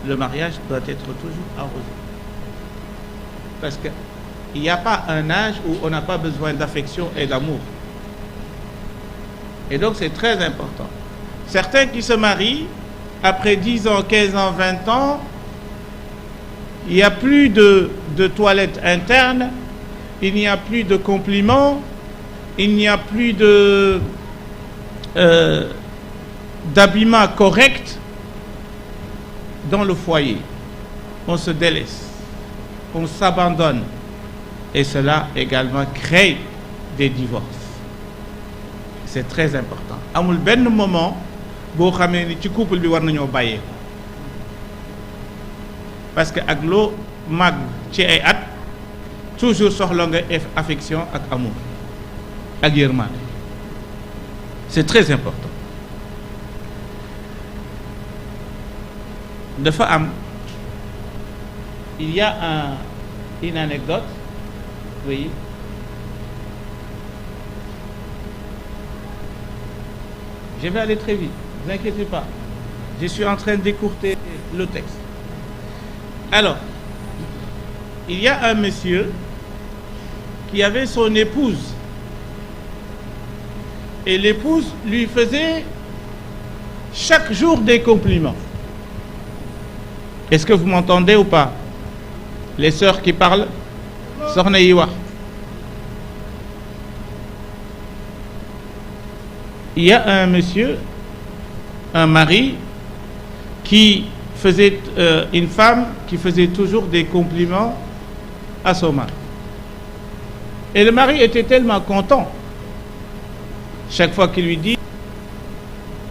le mariage doit être toujours arrosé. Parce qu'il n'y a pas un âge où on n'a pas besoin d'affection et d'amour. Et donc c'est très important. Certains qui se marient, après 10 ans, 15 ans, 20 ans, il n'y a plus de toilette interne, il n'y a plus de compliments, il n'y a plus d'habillement correct dans le foyer. On se délaisse, on s'abandonne. Et cela également crée des divorces. C'est très important. Amul benn moment boo xamee ni ci couple bi war nañoo bàyyee ko parce que ak loo màgg ci ay at toujours soxla nga affection ak amour ak yërmande. C'est très important. Dafa am, il y a une anecdote, oui. Je vais aller très vite. Ne vous inquiétez pas. Je suis en train d'écourter le texte. Alors, il y a un monsieur qui avait son épouse. Et l'épouse lui faisait chaque jour des compliments. Est-ce que vous m'entendez ou pas? Les sœurs qui parlent, soxna yi wax. Il y a un monsieur, un mari, qui faisait une femme qui faisait toujours des compliments à son mari. Et le mari était tellement content. Chaque fois qu'il lui dit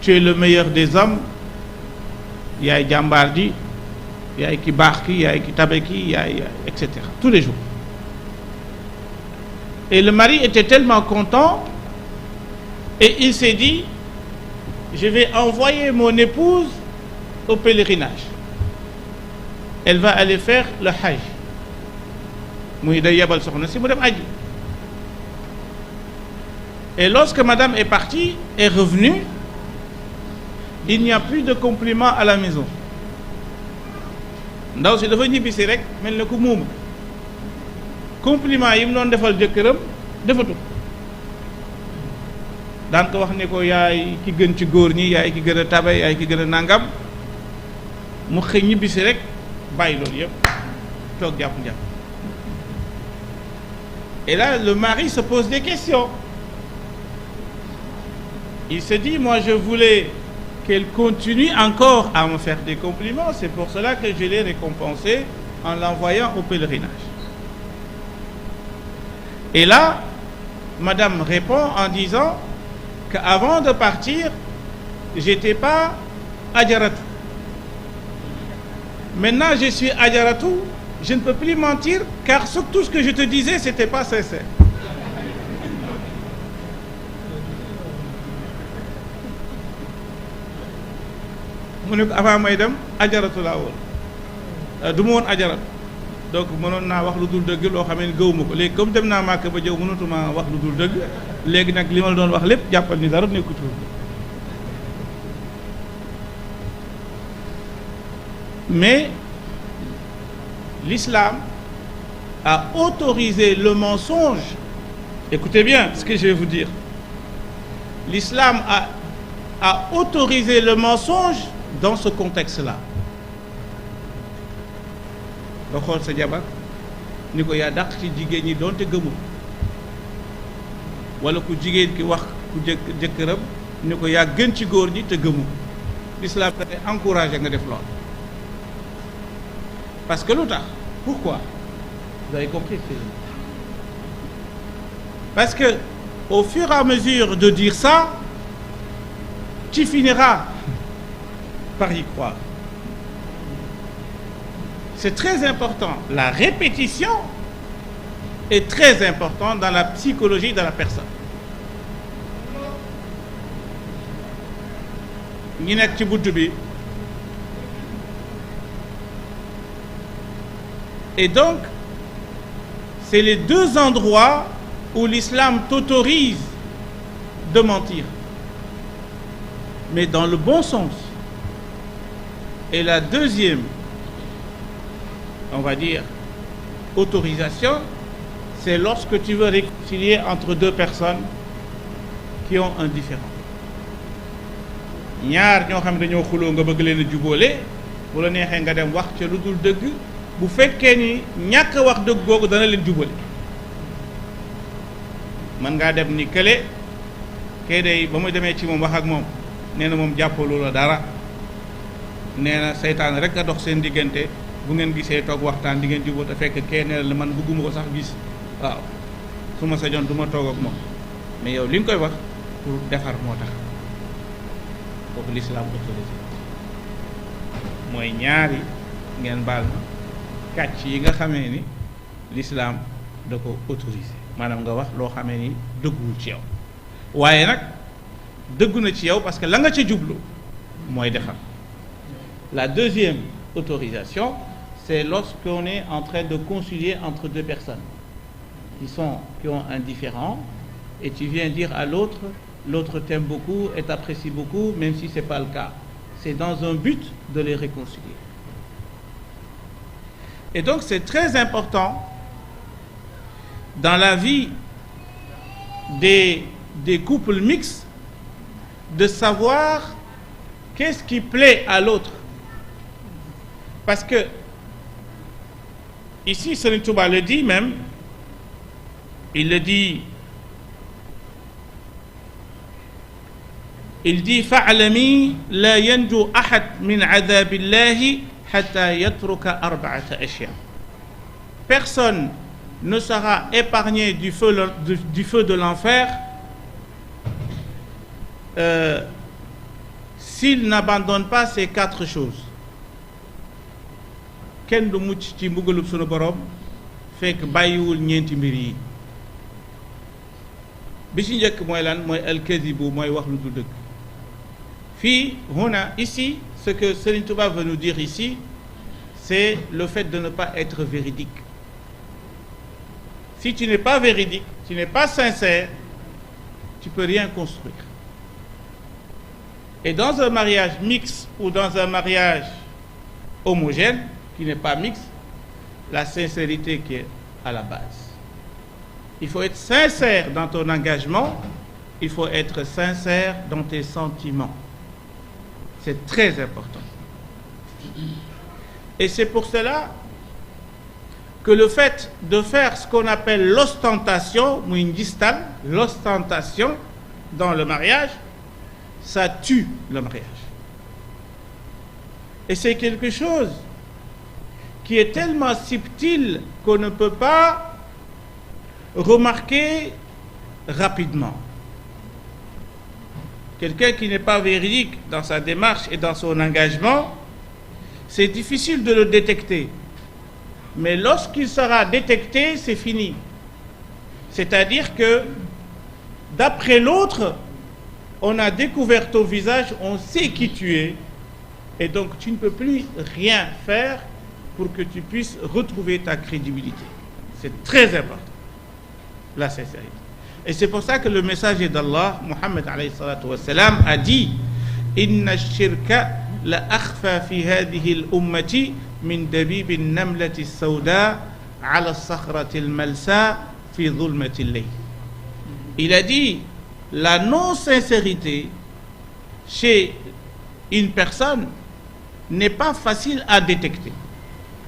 tu es le meilleur des hommes, yaay jàmbaar ji, yaay ki baax ki, yaay ki tabe ki, yaay etc. tous les jours. Et le mari était tellement content et il s'est dit je vais envoyer mon épouse au pèlerinage. Elle va aller faire le hajj. Muy day yebal soxna si mu dem aji. Et lorsque madame est partie, est revenue, il n'y a plus de compliments à la maison. Ndaw si dafa ñibbisi rek mel ne ku muuma. Compliment yi mu doon defal jëkkëram defatu. Daan ko wax ne ko yaay ki gën ci góor ñi, yaay ki gën a tabe, yaay ki gën a nangam. Mu xëy ñibbisi rek bàyyi loolu yëpp toog jàpp njàpp. Et là, le mari se pose des questions. Il se dit, moi je voulais qu'elle continue encore à me faire des compliments, c'est pour cela que je l'ai récompensée en l'envoyant au pèlerinage. Et là, madame répond en disant qu'avant de partir, j'étais pas Adjaratou. Maintenant je suis Adjaratou, je ne peux plus mentir car tout ce que je te disais, c'était pas sincère. mu ne ko avant may dem ajaratu laa woon du ma woon ajaratu donc mënoon naa wax lu dul dëgg loo xam ne gëwuma ko léegi comme dem naa Màkka ba jëw mënatuma wax lu dul dëgg léegi nag li ma la doon wax lépp jàppal ni dara nekkutul. Mais l'islam a autorisé le mensonge. Écoutez bien ce que je vais vous dire. L'islam a autorisé le mensonge dans ce contexte-là. nga xool sa jabar ni ko yaa dàq ci jigéen ñi doonte gëmul wala ku jigéen ki wax ku jëkkëram ni ko yaa gën ci góor ñi te gëmul. L'islam dafay encouragé nga def lool. Parce que lu tax pourquoi vous avez compris? Parce que au fur et à mesure de dire ça, tu finiras par y croire. C'est très important. La répétition est très importante dans la psychologie de la personne. ñi nekk ci buntu bi. Et donc, c'est les deux endroits où l'islam t'autorise de mentir. Mais dans le bon sens. Et la deuxième, on va dire, autorisation, c'est lorsque tu veux réconcilier entre deux personnes qui ont un différend. ñaar ñoo xam ne dañoo xuloo nga bëgg leen a jubóole bu la neexee nga dem wax ca lu dul dëgg bu fekkee ni ñàkk wax dëgg googu dana leen jubóole mën ngaa dem ni kële kay day ba mu demee ci moom wax ak moom nee na moom jàppalu la dara nee na seytaan rek a dox seen diggante bu ngeen gisee toog waxtaan di ngeen jubóo te fekk kee nee la man bëgguma ko sax gis waaw su ma sañoon du ma toog ak moom mais yow li nga koy wax pour defar moo tax kooku l'islam autorisé mooy ñaari ngeen baal ma kàcc yi nga xamee ni l'islam da ko autorisé maanaam nga wax loo xamee ni dëgguwul ci yow waaye nag dëggu na ci yow parce que la nga ca jublu mooy defar. La deuxième autorisation, c'est lorsqu'on est en train de concilier entre deux personnes qui ont un différend et tu viens dire à l'autre l'autre t'aime beaucoup et t'apprécie beaucoup, même si ce n'est pas le cas. C'est dans un but de les réconcilier. Et donc c'est très important dans la vie des couples mixtes de savoir qu'est-ce qui plaît à l'autre. Parce que ici, Serigne Touba le dit même, il dit fa'alami la yanju ahad min adhabillahi hatta yatruka arba'ata ashya. Personne ne sera épargné du feu de l'enfer s'il n'abandonne pas ces 4 choses. Kenn du mucc ci mbugalub sunu borom fekk bàyyiwul ñeenti mbir yi. bi ci njëkk mooy lan mooy al-kadhibu mooy wax lu du dëgg. Fii huna ici ce que Serigne Touba veut nous dire ici, c'est le fait de ne pas être véridique. Si tu n'es pas véridique, tu n'es pas sincère, tu ne peux rien construire. Et dans un mariage mixte ou dans un mariage homogène, qui n'est pas mixte, la sincérité qui est à la base. Il faut être sincère dans ton engagement, il faut être sincère dans tes sentiments. C'est très important. Et c'est pour cela que le fait de faire ce qu'on appelle l'ostentation, l'ostentation dans le mariage, ça tue le mariage. Et c'est quelque chose qui est tellement subtil qu'on ne peut pas remarquer rapidement. Quelqu'un qui n'est pas véridique dans sa démarche et dans son engagement, c'est difficile de le détecter. Mais lorsqu'il sera détecté, c'est fini. C'est-à-dire que, d'après l'autre, on a découvert ton visage, on sait qui tu es, et donc tu ne peux plus rien faire pour que tu puisses retrouver ta crédibilité. C'est très important, la sincérité. Et c'est pour ça que le messager d'Allah, Muhammad alayhi salatu wa salam, a dit « Inna ash-shirka la akhfa fi hadhihi al-ummati min dabib an-namlati as-sawda ala as-sakhrati al-malsa fi dhulmati al-layl » Il a dit la non-sincérité chez une personne n'est pas facile à détecter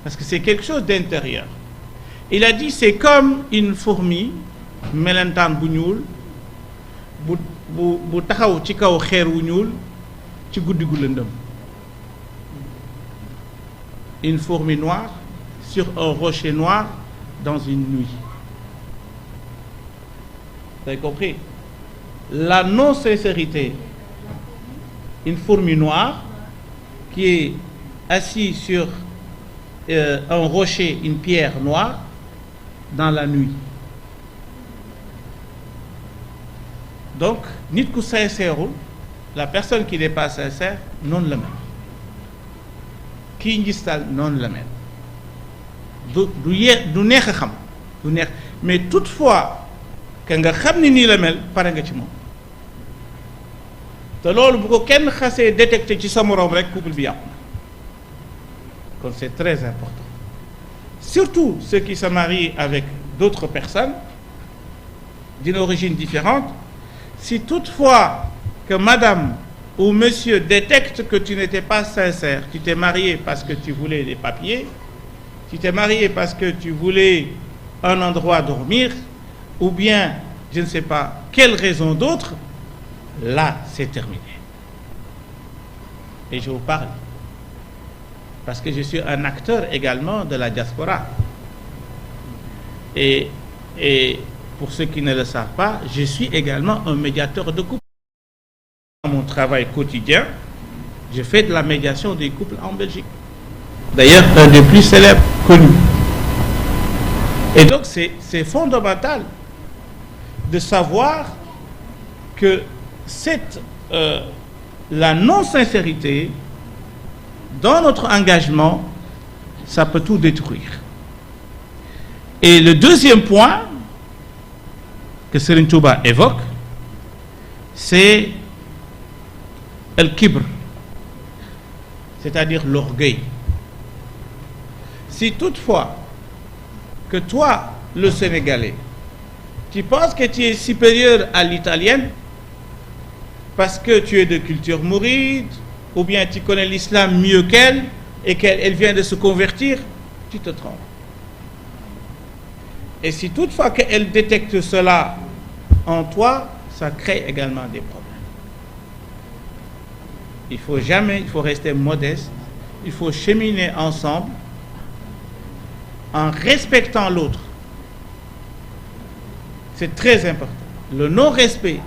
parce que c'est quelque chose d'intérieur. Il a dit c'est comme une fourmi melentaan bu ñuul bu taxaw ci kaw xeer wu ñuul ci guddi gu lëndëm. Une fourmi noire sur un rocher noir dans une nuit. Vous avez compris? La non-sincérité, une fourmi noire qui est assise sur un rocher, une pierre noire dans la nuit. Donc, nit ku sincère, la personne qui n'est pas sincère, non la mel. Kii ngistal non la mel. Du neex a xam, du neex, mais toutefois que nga xam ni nii la mel pare nga ci moom. te loolu bu ko kenn xasee détecté ci sa moroom rek couple bi yàqu na. Kon c'est très important. Surtout ceux qui se marient avec d'autres personnes d'une origine différente. Si toutefois que madame ou monsieur détecte que tu n'étais pas sincère, tu t'es marié parce que tu voulais des papiers, tu t'es marié parce que tu voulais un endroit à dormir, ou bien, je ne sais pas, quelle raison d'autre, là, c'est terminé. Et je vous parle, parce que je suis un acteur également de la diaspora. Et pour ceux qui ne le savent pas, je suis également un médiateur de couple. Dans mon travail quotidien, je fais de la médiation des couples en Belgique. D'ailleurs, un des plus célèbres connus. Et donc, c'est fondamental de savoir que la non-sincérité dans notre engagement, ça peut tout détruire. Et le deuxième point que Serigne Touba évoque, c'est al-kibr, c'est-à-dire l'orgueil. Si toutefois que toi, le Sénégalais, tu penses que tu es supérieur à l'italienne parce que tu es de culture mouride, ou bien tu connais l'islam mieux qu'elle et qu'elle vient de se convertir, tu te trompes. Et si toutefois qu'elle détecte cela en toi, ça crée également des problèmes. Il faut rester modeste, il faut cheminer ensemble en respectant l'autre. C'est très important. Le non-respect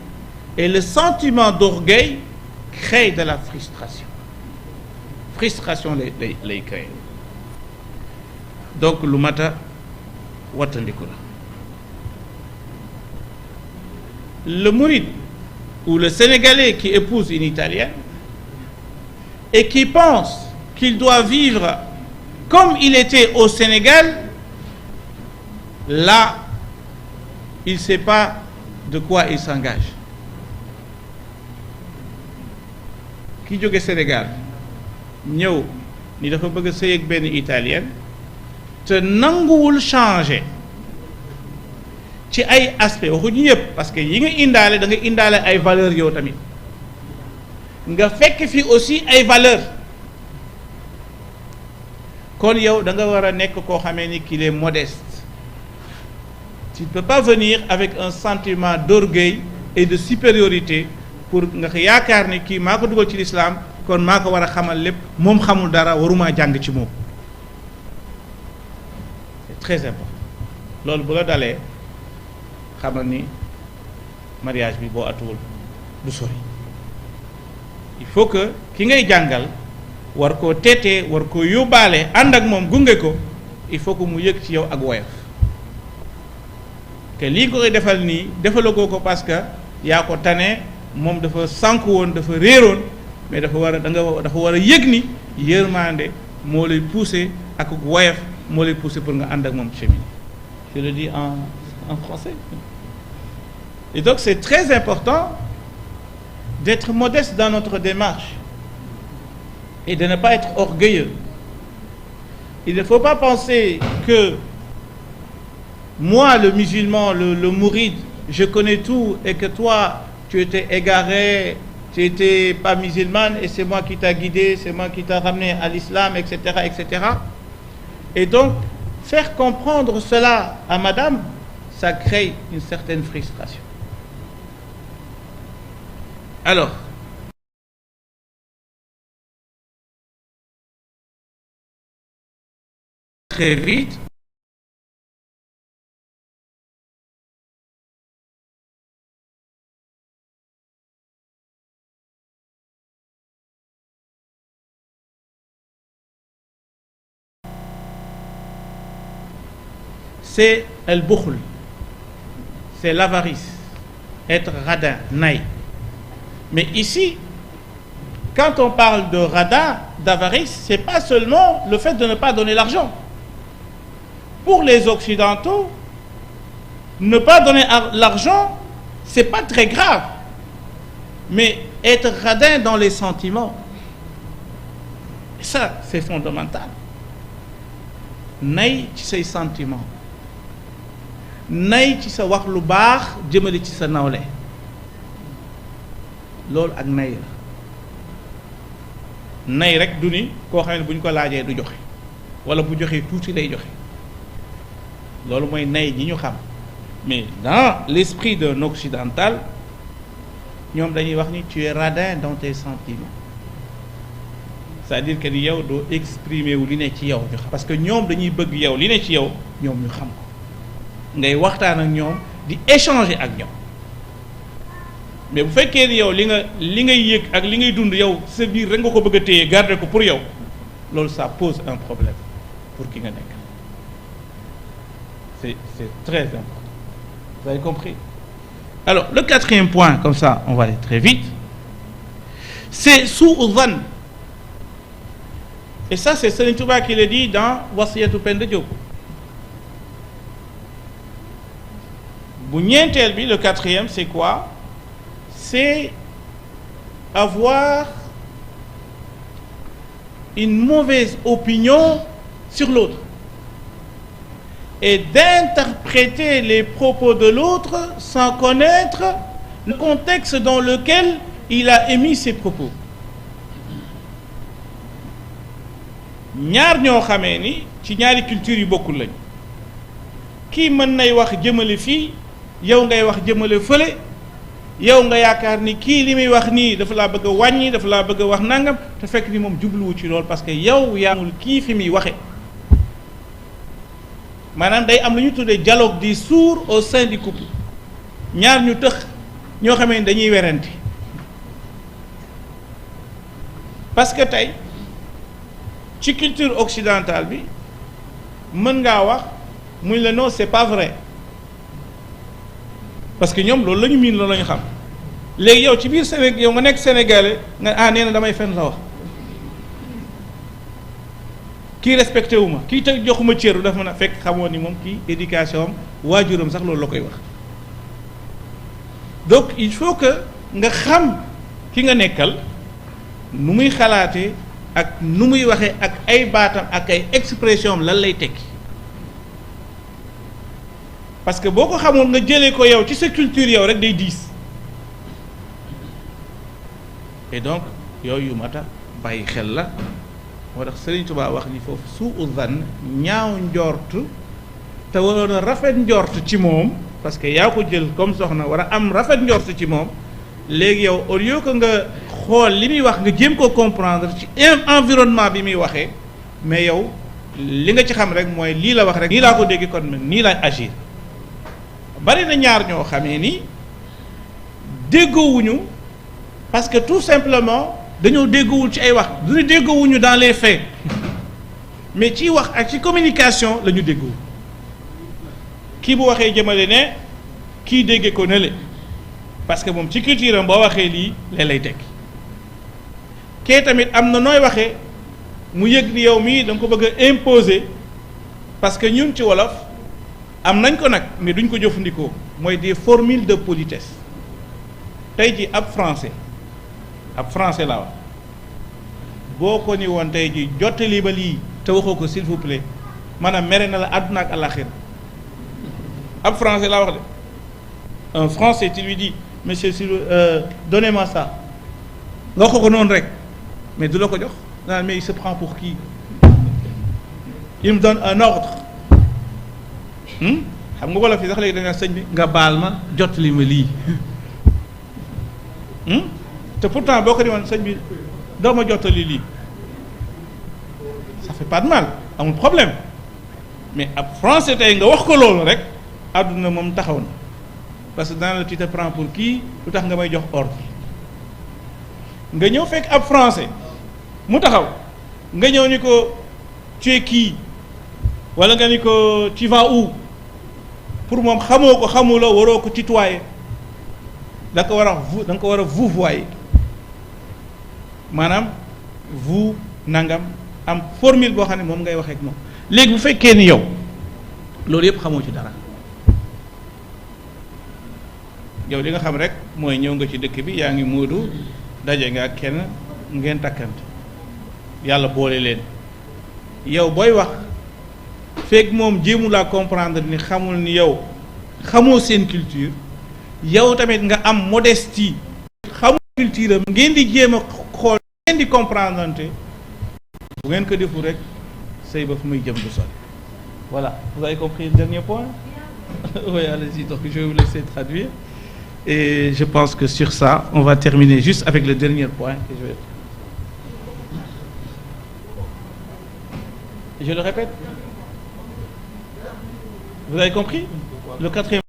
et le sentiment d'orgueil créent de la frustration. Frustration les crée. Donc lu mata wattandiku la. Le mouride ou le Sénégalais qui épouse une Italienne et qui pense qu'il doit vivre comme il était au Sénégal, là, il ne sait pas de quoi il s'engage. Ki jóge Sénégal ñëw ni dafa bëgg a sëy ak benn italienne te nanguwul changer ci ay aspect waxuñu ñëpp parce que yi nga indaale da nga indaale ay valeurs yow tamit nga fekk fi aussi ay valeurs kon yow da nga war a nekk koo xamee ni qu'il est modeste. Tu ne peux pas venir avec un sentiment d'orgueil et de supériorité pour nga yaakaar ni kii maa ko dugal ci l'islam kon maa ko war a xamal lépp moom xamul dara waruma jàng ci moom. C'est très important loolu bu la dalee xamal ni mariage bi boo atuwul du sori. Il faut que ki ngay jàngal war koo teetee war koo yóbbaale ànd ak moom gunge ko il faut que mu yëg ci yow ak woyof te lii nga koy defal nii defalagoo ko parce que yaa ko tane moom dafa sànk woon dafa réeroon mais dafa war a yëg ni yërmande moo lay pousser ak woyof moo lay pousser pour nga ànd ak moom chemin. Je le dis en français. Et donc c'est très important d'être modeste dans notre démarche et de ne pas être orgueilleux. Il ne faut pas penser que moi, le musulman, le mouride, je connais tout et que toi, tu étais égaré, tu n'étais pas musulmane et c'est moi qui t'a guidé, c'est moi qui t'a ramené à l'islam, etc., etc. Et donc, faire comprendre cela à madame, ça crée une certaine frustration. Alors, très vite, c'est el bukhl, c'est l'avarice, être radin, naïf. Mais ici, quand on parle de radin, d'avarice, c'est pas seulement le fait de ne pas donner l'argent. Pour les Occidentaux, ne pas donner l'argent, c'est pas très grave. Mais être radin dans les sentiments, ça, c'est fondamental. Nay ci say sentiments. Nay ci sa wax lu baax jëmale ci sa nawle. Loolu ak nay la. Nay rek du ni koo xam ne bu ñu ko laajee du joxe wala bu joxee tuuti lay joxe loolu mooy nay ji ñu xam mais dans l'esprit d'un occidental ñoom dañuy wax ni tu es radin dans tes sentiments, c'est-à-dire que ni yow doo exprimer wu li ne ci yow parce que ñoom dañuy bëgg yow li ne ci yow ñoom ñu xam ko ngay waxtaan ak ñoom di échanger ak ñoom. Mais bu fekkee ni yow li ngay yëg ak li ngay dund yow sa biir rek nga ko bëgg a téye garder ko pour yow loolu ça pose un problème pour ki nga nekk. C'est très important. Vous avez compris? Alors le quatrième point, comme ça on va aller très vite, c'est su'u dhann. Et ça c'est Serigne Touba qui le dit dans Wasiyatu Penda Diop. Bu ñeenteel bi, le quatrième, c'est quoi? c'est avoir une mauvaise opinion sur l'autre et d'interpréter les propos de l'autre sans connaître le contexte dans lequel il a émis ses propos. ñaar ñoo xamee ni ci ñaari culture yu bokkul lañ kii mën nay wax jëmale fii yow ngay wax jëmale fële yow nga yaakaar ni kii li muy wax nii dafa laa bëgg a wàññi dafa laa bëgg a wax nangam te fekk ni moom jubluwu ci lool parce que yow yaamul kii fi muy waxe maanaam day am lu ñu tuddee dialogue des sourds au sein du couple ñaar ñu tëx ñoo xamee ni dañuy werante parce que tey ci culture occidentale bi mën ngaa wax muy la non c'est pas vrai parce que ñoom loolu la ñu miin loolu la ñu xam léegi yow ci biir Sénégal yow nga nekk sénégalais nga nee na damay fen la wax kii respecté wu ma kii te joxuma cëru dafa mën a fekk xamoo ni moom kii éducation am waajuram sax loolu la koy wax donc il faut que nga xam ki nga nekkal nu muy xalaatee ak nu muy waxee ak ay baatam ak ay expression am lan lay tekki parce que boo ko xamoon nga jëlee ko yow ci sa culture yow rek day diis et donc yooyu mata bàyyi xel la moo tax Serigne Touba wax ni foofu suu zan ñaaw njort te waroon a rafet njort ci moom parce que yaa ko jël comme soxna war a am rafet njort ci moom léegi yow au lieu que nga xool li muy wax nga jéem koo comprendre ci environnement bi muy waxee mais yow li nga ci xam rek mooy lii la wax rek nii laa ko dégg kon nii laay agir bari na ñaar ñoo xamee ni déggoowuñu parce que tout simplement dañoo déggoowul ci ay wax duñu déggoowuñu dans les faits mais ci wax ak ci communication la ñu déggoo kii bu waxee jëmale ne kii déggee ko ne le parce que moom ci culture am boo waxee lii lee lay tekki kee tamit am na nooy waxee mu yëg ni yow mii da nga ko bëgg a imposer parce que ñun ci wolof am nañ ko nag mais duñ ko jëfandikoo mooy des formules de politesse tey ji ab français laa wax boo ko ni woon tey ji jottali ba lii te waxoo ko s'il vous plaît maanaam mere na la àdduna ak àllaaxira ab français laa wax de un français tu lui dis monsieur donnez-moi ça nga wax ko noonu rek mais du la ko jox naan mais il se prend pour qui il me donne un ordre xam nga wala fii sax léegi dañu sëñ bi nga baal ma jottali ma lii te pourtant boo ko di woon sëñ bi doo ma jottali lii ça fait pas de mal amul problème mais ab français tey nga wax ko loolu rek àdduna moom taxaw na parce que dans le tu te prends pour qui lu tax nga may jox ordre nga ñëw fekk ab français mu taxaw nga ñëw ni ko tu es qui wala nga ni ko tu vas où pour moom xamoo ko xamuloo waroo ko tutoyer da nga ko war a vous da nga ko war a vouvoyer maanaam vous nangam am formule boo xam ne moom ngay waxee ak moom léegi bu fekkee ni yow loolu yëpp xamoo ci dara yow li nga xam rek mooy ñëw nga ci dëkk bi yaa ngi móodu daje nga ak kenn ngeen takkante yàlla boole leen yow booy wax fekk moom jéemu laa comprendre ni xamul ni yow xamoo seen culture yow tamit nga am modestie xamul culture am ngeen di jéem a xool ngeen di comprendre bu ngeen ko defu rek sëy ba fu muy jëm du sori. Voilà, vous avez compris le dernier point? Oui, allez-y, donc je vais vous laisser traduire. Et je pense que sur ça, on va terminer juste avec le dernier point. Je le répète. Vous avez compris? Le quatrième.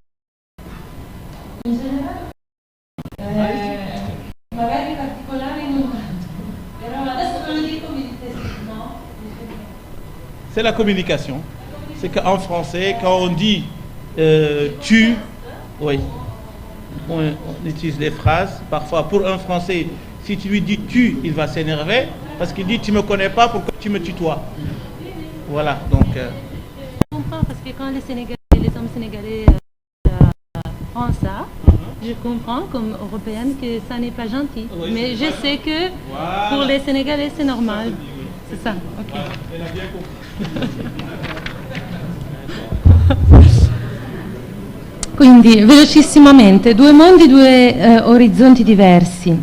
C'est la communication. C'est qu'en français, quand on dit tu, oui, on utilise des phrases. Parfois, pour un Français, si tu lui dis tu, il va s'énerver parce qu'il dit tu me connais pas, pourquoi tu me tutoies? Voilà, donc. Je comprends parce que quand les hommes sénégalais font ça, Je comprends comme européenne que ça n'est pas gentil, Oui, mais je sais que voilà. Pour les Sénégalais c'est normal. Ça, oui. C'est ça, ok. Voilà, elle a bien compris. Quindi, velocissimamente, due mondi, due orizzonti diversi.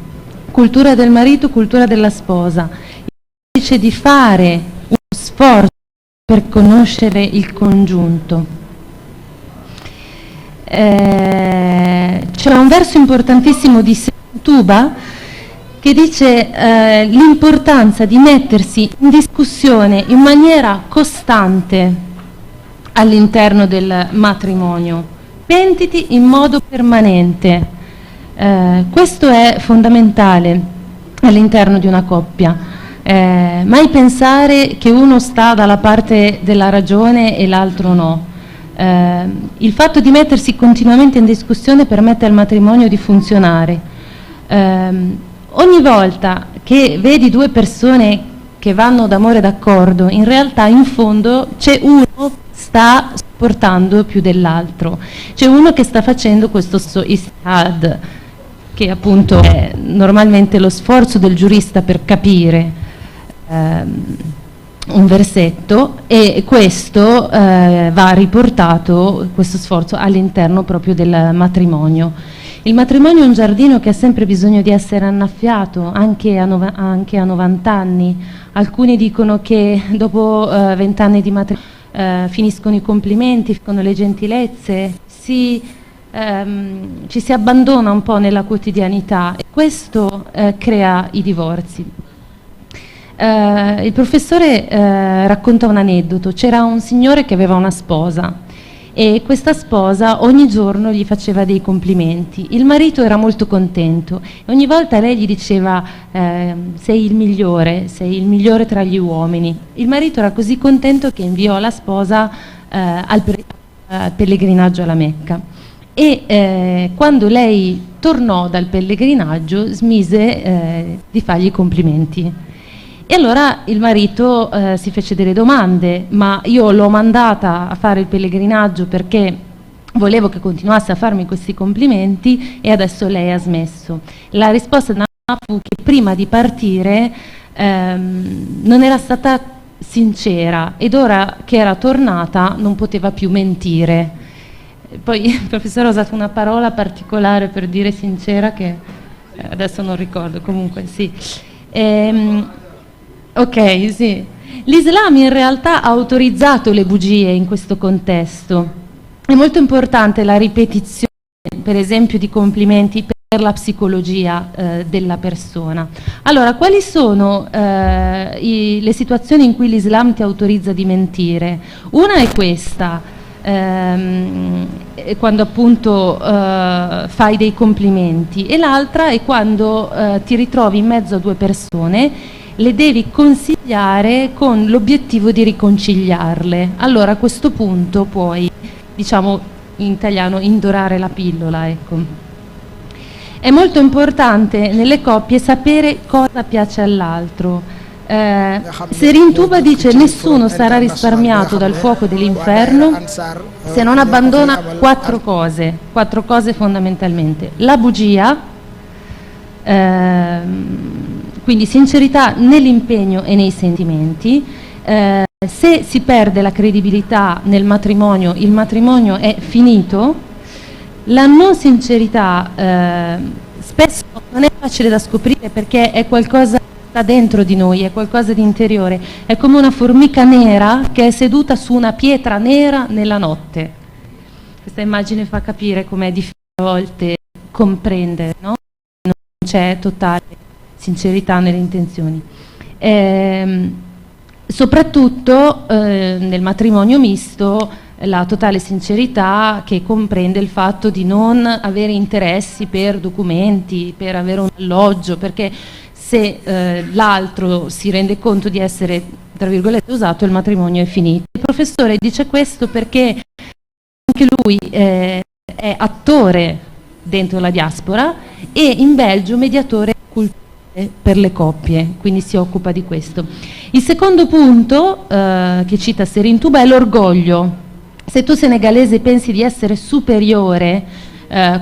Cultura del marito, cultura della sposa. Invece di fare uno sforzo per conoscere il congiunto. C'è un verso importantissimo di Tuba che dice l'importanza di mettersi in discussione in maniera costante all'interno del matrimonio. Pentiti in modo permanente. Questo è fondamentale all'interno di una coppia. Mai pensare che uno sta dalla parte della ragione e l'altro no. Il fatto di mettersi continuamente in discussione permette al matrimonio di funzionare. Ogni volta che vedi due persone che vanno d'amore d'accordo, in realtà in fondo c'è uno che sta portando più dell'altro, c'è uno che sta facendo questo istihad, che appunto è normalmente lo sforzo del giurista per capire un versetto, e questo va riportato, questo sforzo, all'interno proprio del matrimonio. Il matrimonio è un giardino che ha sempre bisogno di essere annaffiato, anche a 90 anni. Alcuni dicono che dopo 20 anni di matrimonio finiscono i complimenti, finiscono le gentilezze, ci si abbandona un po' nella quotidianità, e questo crea i divorzi. Il professore racconta un aneddoto. C'era un signore che aveva una sposa e questa sposa ogni giorno gli faceva dei complimenti. Il marito era molto contento e ogni volta lei gli diceva sei il migliore tra gli uomini. Il marito era così contento che inviò la sposa al pellegrinaggio alla Mecca, e quando lei tornò dal pellegrinaggio smise di fargli i complimenti. E allora il marito si fece delle domande: ma io l'ho mandata a fare il pellegrinaggio perché volevo che continuasse a farmi questi complimenti e adesso lei ha smesso. La risposta fu che prima di partire non era stata sincera, ed ora che era tornata non poteva più mentire. Poi il professore ha usato una parola particolare per dire sincera che adesso non ricordo, comunque sì. Ok, sì. L'Islam in realtà ha autorizzato le bugie in questo contesto. È molto importante la ripetizione, per esempio, di complimenti per la psicologia della persona. Allora, quali sono le situazioni in cui l'Islam ti autorizza di mentire? Una è questa, quando appunto fai dei complimenti, e l'altra è quando ti ritrovi in mezzo a due persone, le devi consigliare con l'obiettivo di riconciliarle. Allora a questo punto puoi, diciamo in italiano, indorare la pillola, ecco. È molto importante nelle coppie sapere cosa piace all'altro. Serin Tuba dice: nessuno sarà risparmiato dal fuoco dell'inferno se non abbandona quattro cose fondamentalmente: la bugia, quindi sincerità nell'impegno e nei sentimenti. Se si perde la credibilità nel matrimonio, il matrimonio è finito. La non sincerità spesso non è facile da scoprire, perché è qualcosa che sta dentro di noi, è qualcosa di interiore, è come una formica nera che è seduta su una pietra nera nella notte. Questa immagine fa capire com'è difficile a volte comprendere, no? Non c'è totale sincerità nelle intenzioni. Soprattutto nel matrimonio misto, la totale sincerità, che comprende il fatto di non avere interessi per documenti, per avere un alloggio, perché se l'altro si rende conto di essere, tra virgolette, usato, il matrimonio è finito. Il professore dice questo perché anche lui è attore dentro la diaspora e in Belgio mediatore culturale per le coppie, quindi si occupa di questo. Il secondo punto che cita Serin Tuba è l'orgoglio. Se tu senegalese pensi di essere superiore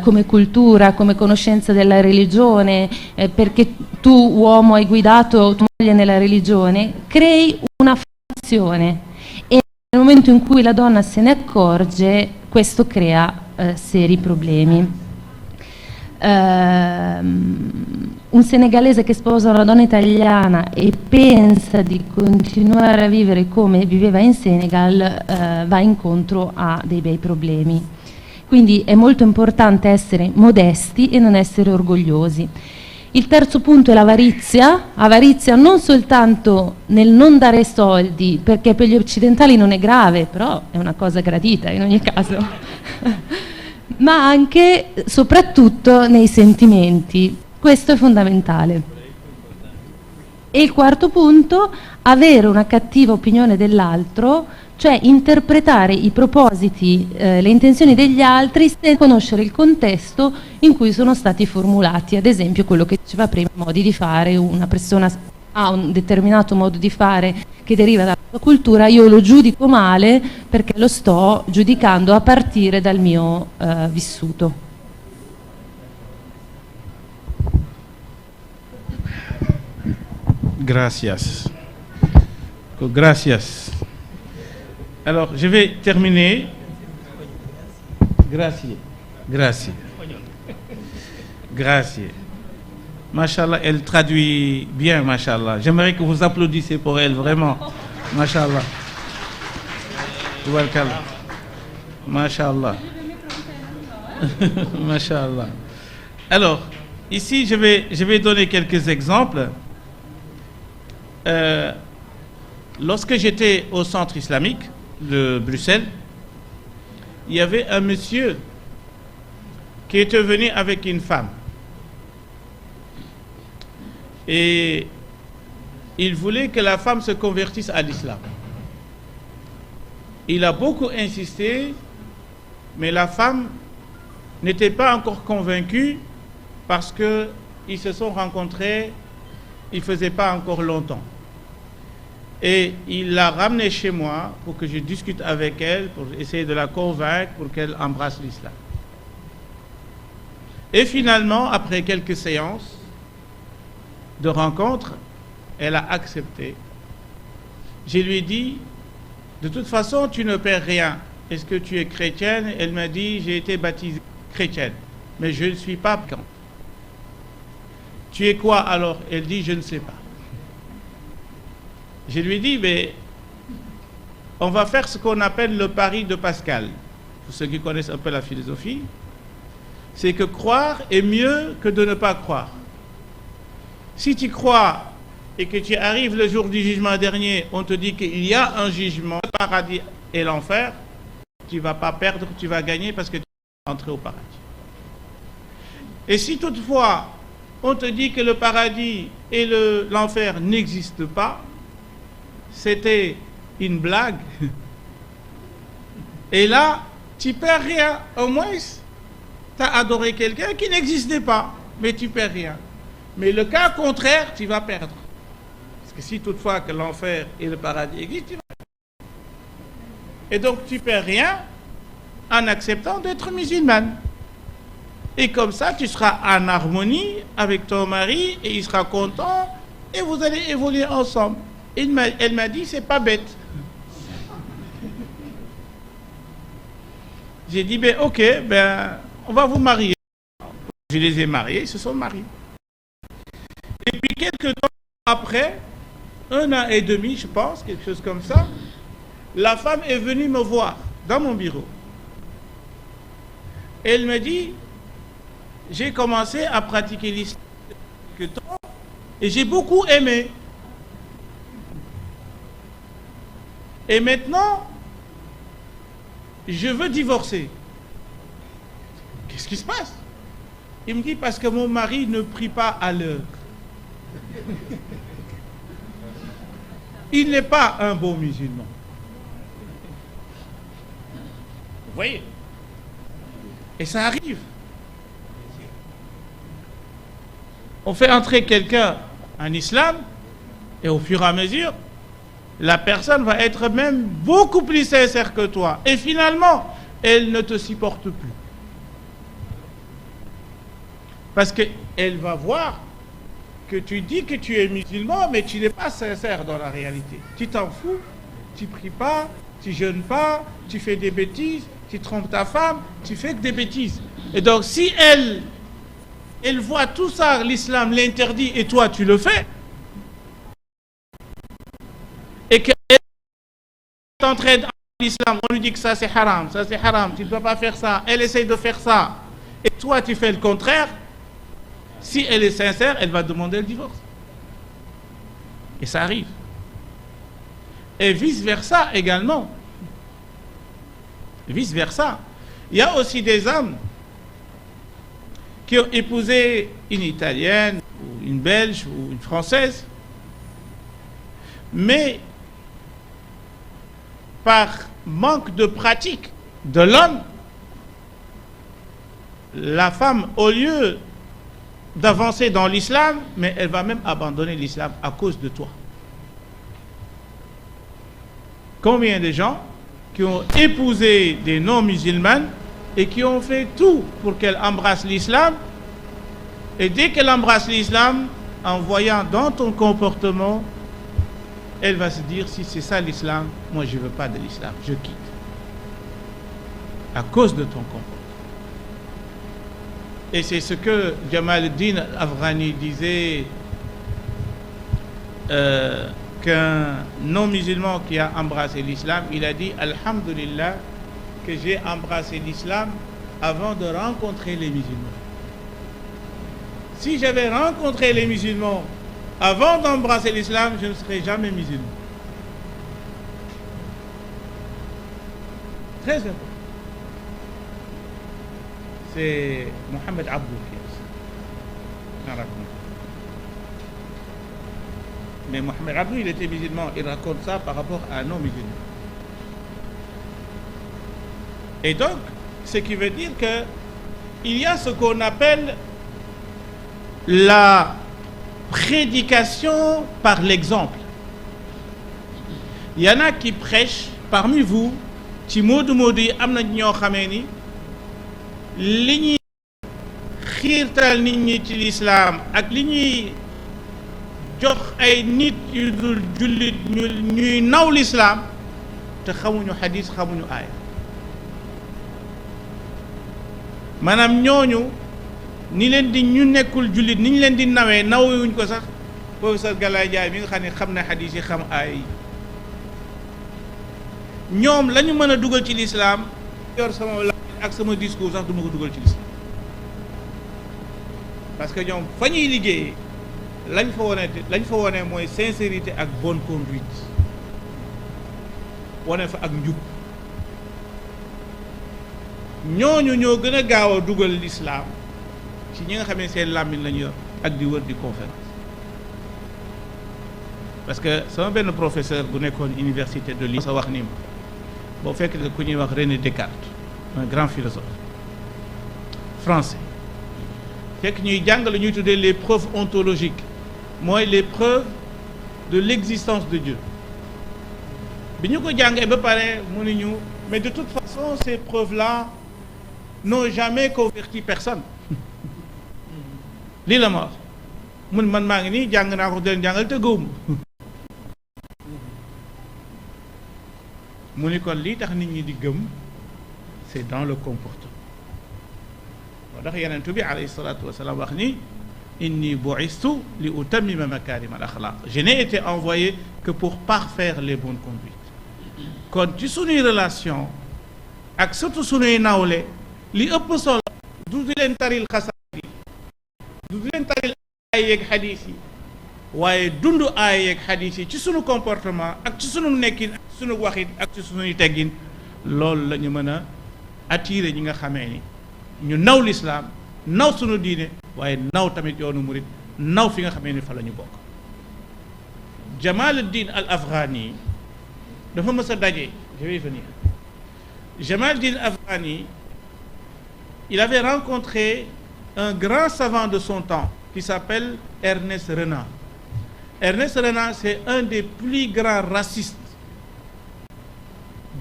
come cultura, come conoscenza della religione, perché tu uomo hai guidato tua moglie nella religione, crei una fazione e nel momento in cui la donna se ne accorge questo crea seri problemi. Un senegalese che sposa una donna italiana e pensa di continuare a vivere come viveva in Senegal va incontro a dei bei problemi. Quindi è molto importante essere modesti e non essere orgogliosi. Il terzo punto è l'avarizia. Avarizia non soltanto nel non dare soldi, perché per gli occidentali non è grave, però è una cosa gradita in ogni caso, ma anche, soprattutto, nei sentimenti. Questo è fondamentale. E il quarto punto, avere una cattiva opinione dell'altro, cioè interpretare i propositi, le intenzioni degli altri senza conoscere il contesto in cui sono stati formulati. Ad esempio quello che diceva prima, modi di fare, una persona ha un determinato modo di fare che deriva dalla sua cultura, io lo giudico male perché lo sto giudicando a partire dal mio vissuto. Gracias. Gracias. Alors, je vais terminer. Gracias. Gracias. Gracias. Mashallah, elle traduit bien, mashallah. J'aimerais que vous applaudissiez pour elle, vraiment. Mashallah. Welcome. Mashallah. Mashallah. Alors, ici, je vais donner quelques exemples. Lorsque j'étais au centre islamique de Bruxelles, il y avait un monsieur qui était venu avec une femme. Et il voulait que la femme se convertisse à l'islam. Il a beaucoup insisté, mais la femme n'était pas encore convaincue parce qu'ils se sont rencontrés, il ne faisait pas encore longtemps. Et il l'a ramenée chez moi pour que je discute avec elle, pour essayer de la convaincre, pour qu'elle embrasse l'islam. Et finalement, après quelques séances de rencontres, elle a accepté. Je lui ai dit, de toute façon, tu ne perds rien. Est-ce que tu es chrétienne? Elle m'a dit, j'ai été baptisée chrétienne, mais je ne suis pas pratiquante. Tu es quoi alors? Elle dit, je ne sais pas. Je lui ai dit, mais on va faire ce qu'on appelle le pari de Pascal. Pour ceux qui connaissent un peu la philosophie, c'est que croire est mieux que de ne pas croire. Si tu crois et que tu arrives le jour du jugement dernier, on te dit qu'il y a un jugement, le paradis et l'enfer, tu ne vas pas perdre, tu vas gagner parce que tu vas entrer au paradis. Et si toutefois, on te dit que le paradis et l'enfer n'existent pas, c'était une blague, et là, tu perds rien. Au moins, tu as adoré quelqu'un qui n'existait pas, mais tu perds rien. Mais le cas contraire, tu vas perdre. Parce que si toutefois que l'enfer et le paradis existent, tu vas perdre. Et donc tu perds rien en acceptant d'être musulmane. Et comme ça, tu seras en harmonie avec ton mari et il sera content et vous allez évoluer ensemble. Elle m'a dit, c'est pas bête. J'ai dit, ben ok, ben on va vous marier. Je les ai mariés, ils se sont mariés. Et puis quelques temps après, 1 an et demi, je pense, quelque chose comme ça, la femme est venue me voir dans mon bureau. Elle me dit, j'ai commencé à pratiquer l'islam depuis quelques temps et j'ai beaucoup aimé. Et maintenant, je veux divorcer. Qu'est-ce qui se passe? Il me dit, parce que mon mari ne prie pas à l'heure. Il n'est pas un bon musulman. Vous voyez? Et ça arrive. On fait entrer quelqu'un en islam et au fur et à mesure, la personne va être même beaucoup plus sincère que toi. Et finalement, elle ne te supporte plus. Parce qu'elle va voir que tu dis que tu es musulman, mais tu n'es pas sincère dans la réalité. Tu t'en fous, tu pries pas, tu jeûnes pas, tu fais des bêtises, tu trompes ta femme, tu fais que des bêtises. Et donc si elle voit tout ça, l'islam l'interdit et toi tu le fais, et qu'elle t'entraîne en l'islam, on lui dit que ça c'est haram, tu ne dois pas faire ça, elle essaye de faire ça, et toi tu fais le contraire, si elle est sincère, elle va demander le divorce. Et ça arrive. Et vice-versa également. Vice-versa. Il y a aussi des hommes qui ont épousé une Italienne, ou une Belge, ou une Française, mais par manque de pratique de l'homme, la femme, au lieu d'avancer dans l'islam, mais elle va même abandonner l'islam à cause de toi. Combien de gens qui ont épousé des non-musulmanes et qui ont fait tout pour qu'elle embrasse l'islam, et dès qu'elle embrasse l'islam, en voyant dans ton comportement, elle va se dire, si c'est ça l'islam, moi je ne veux pas de l'islam, je quitte. À cause de ton comportement. Et c'est ce que Jamal al-Din al-Afghani disait, qu'un non-musulman qui a embrassé l'islam, il a dit, Alhamdulillah, que j'ai embrassé l'islam avant de rencontrer les musulmans. Si j'avais rencontré les musulmans avant d'embrasser l'islam, je ne serais jamais musulman. Très important. C'est Mohamed Abdou qui raconte. Mais Mohamed Abdou, il était musulman. Il raconte ça par rapport à un non-musulman. Et donc, ce qui veut dire que il y a ce qu'on appelle la prédication par l'exemple. Il y en a qui prêchent parmi vous, ci moodu yi am na ñoo xamee ni li ñuy xiirtal nit ñi ci lislaam ak li ñuy jox ay nit yu dul jullit ñuy naw lislaam te xamuñu xadis xamuñu aaya. maanaam ñooñu ni leen di ñu nekkul jullit ni ñu leen di nawee nawewuñ ko sax professeur Galaye Ndiaye mi nga xam ne xam na xadis yi xam aaya yi. ñoom la ñu mën a dugal ci lislaam yor sama la ak sama discours sax du ma ko dugal ci lislaam parce que ñoom fa ñuy liggéeyee lañ fa wone mooy sincérité ak bonne conduite wone fa ak njub ñooñu ñoo gën a gaaw a dugal lislaam ci ñi nga xam ne seen làmmiñ lañu yor ak di wër di conférence. parce que sama benn professeur bu nekkoon université de Lille sa wax ni ma boo fekk ne ku ñuy wax René Descartes un grand philosophe français fekk ñuy jàng la ñuy tuddee les preuves ontologiques mooy les preuves de l'existence de Dieu bi ñu ko jàngee ba pare mu ni ñu mais de toute façon ces preuves-là n'ont jamais converti personne lii la ma wax mun man maa ngi nii jàng naa ko di leen jàngal te gëwuma mu ni kon lii tax nit ñi di gëm c'est dans le comportement moo tax yenentu bi alayhi salatu wasalaam wax ni inni bu'istu li utammima makarim al akhlaq je n'ai été envoyé que pour parfaire les bonnes conduites kon ci sunuy relation ak surtout sunuy nawle li ëpp solo du di leen taril xasaat yi du di leen taril ay yeeg xadiis yi waaye dund aay yeeg xadiis yi ci sunu comportement ak ci sunu nekkin ak ci sunu waxin ak ci sunuy teggin loolu la ñu mën a attirer ñi nga xamee ni ñu naw lislaam naw sunu diine waaye naw tamit yoonu murit naw fi nga xamee ni fa la ñu bokk. Jamal al-Din al-Afghani dafa mës a daje je vais venir Jamal al-Din al-Afghani il avait rencontré un grand savant de son temps qui s'appelle Ernest Renan. Ernest Renan c'est un des plus grands racistes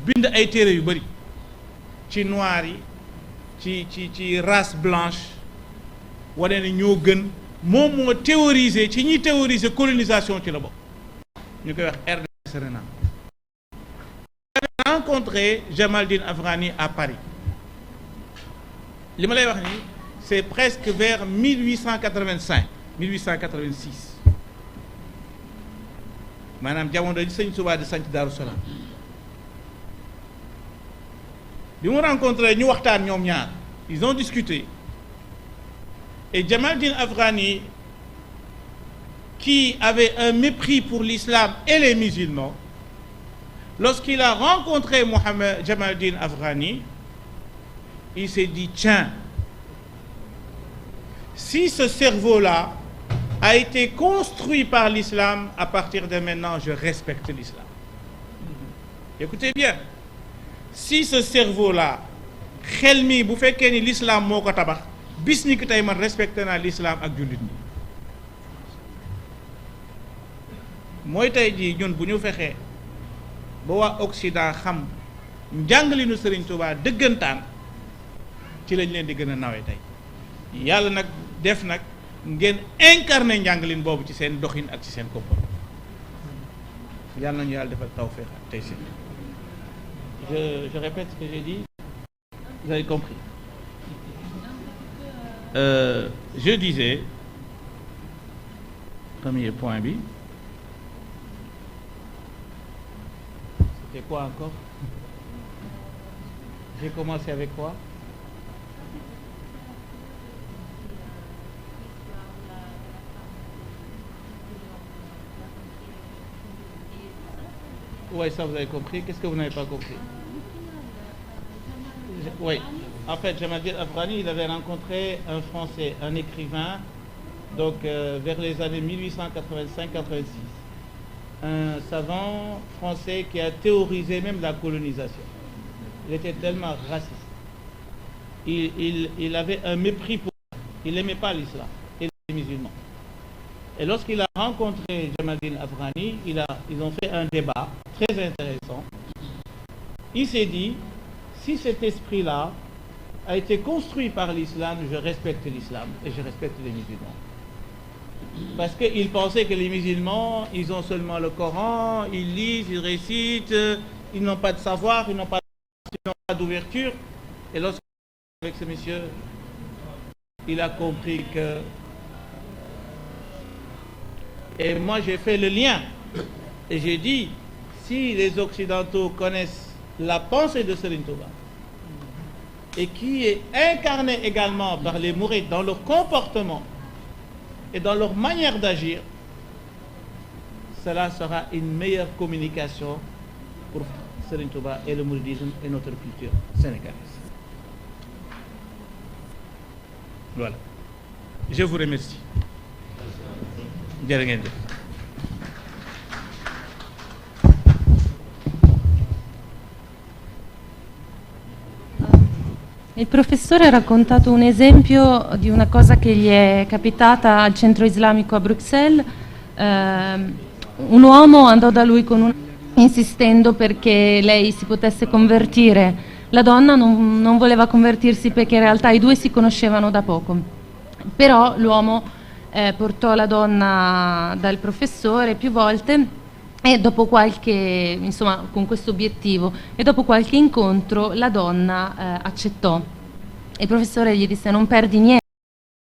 bind ay téere yu bari ci noir yi ci race blanche wane ne ñoo gën moom moo théorisé ci ñi théoriser colonisation ci la bokk ñu koy wax Ernest Renan. J'avais rencontré Jamaldine Afghani à Paris li ma lay wax ni c'est presque vers 1885 1886 maanaam jamono ji Sëñ Tuubaa di sanc Daaru Salaam bi mu rencontré ñu waxtaan ñoom ñaar ils ont discuté et Jamaldine Afghani qui avait un mépris pour l'islam et les musulmans, lorsqu'il a rencontré Jamaldine Afghani, il s'est dit tiens, si ce cerveau-là a été construit par l'islam, à partir de maintenant je respecte l'islam. Écoutez bien, si ce cerveau-là xel mi bu fekkee ni l'islam moo ko tabax bis ni ki tey man respecté naa l'islam ak jullit ñi mooy tey jii ñun bu ñu fexee ba waa Occident xam njàngalinu Serigne Touba dëggantaan ci lañ leen di gën a nawe tey yàlla nag def nag ngeen incarné njàngalin boobu ci seen doxin ak ci seen comportement yàlla nañu yàlla defal tawfeex ak tey si je répète ce que j'ai dit. Vous avez compris. Je disais, premier point B. C'était quoi encore? J'ai commencé avec quoi? Oui, ça vous avez compris. Qu'est-ce que vous n'avez pas compris? Oui, en fait, Jamaldine Afghani, il avait rencontré un Français, un écrivain, donc vers les années 1885-86. Un savant français qui a théorisé même la colonisation. Il était tellement raciste. Il avait un mépris pour ça. Il n'aimait pas l'islam et les musulmans. Et lorsqu'il a rencontré Jamaldine Afghani, ils ont fait un débat très intéressant. Il s'est dit, si cet esprit-là a été construit par l'islam, je respecte l'islam et je respecte les musulmans. Parce qu'ils pensaient que les musulmans, ils ont seulement le Coran, ils lisent, ils récitent, ils n'ont pas de savoir, ils n'ont pas d'ouverture. Et lorsqu'il avec ce monsieur, il a compris que... Et moi j'ai fait le lien et j'ai dit, si les Occidentaux connaissent la pensée de Serigne Touba et qui est incarnée également par les mourides dans leur comportement et dans leur manière d'agir, cela sera une meilleure communication pour Serigne Touba et le mouridisme et notre culture sénégalaise. Voilà. Je vous remercie. Jërë ngeen jëf. Il professore ha raccontato un esempio di una cosa che gli è capitata al centro islamico a Bruxelles. Un uomo andò da lui insistendo perché lei si potesse convertire. La donna non voleva convertirsi perché in realtà i due si conoscevano da poco. Però l'uomo portò la donna dal professore più volte e dopo qualche, insomma, con questo obiettivo, e dopo qualche incontro la donna accettò. E il professore gli disse: non perdi niente,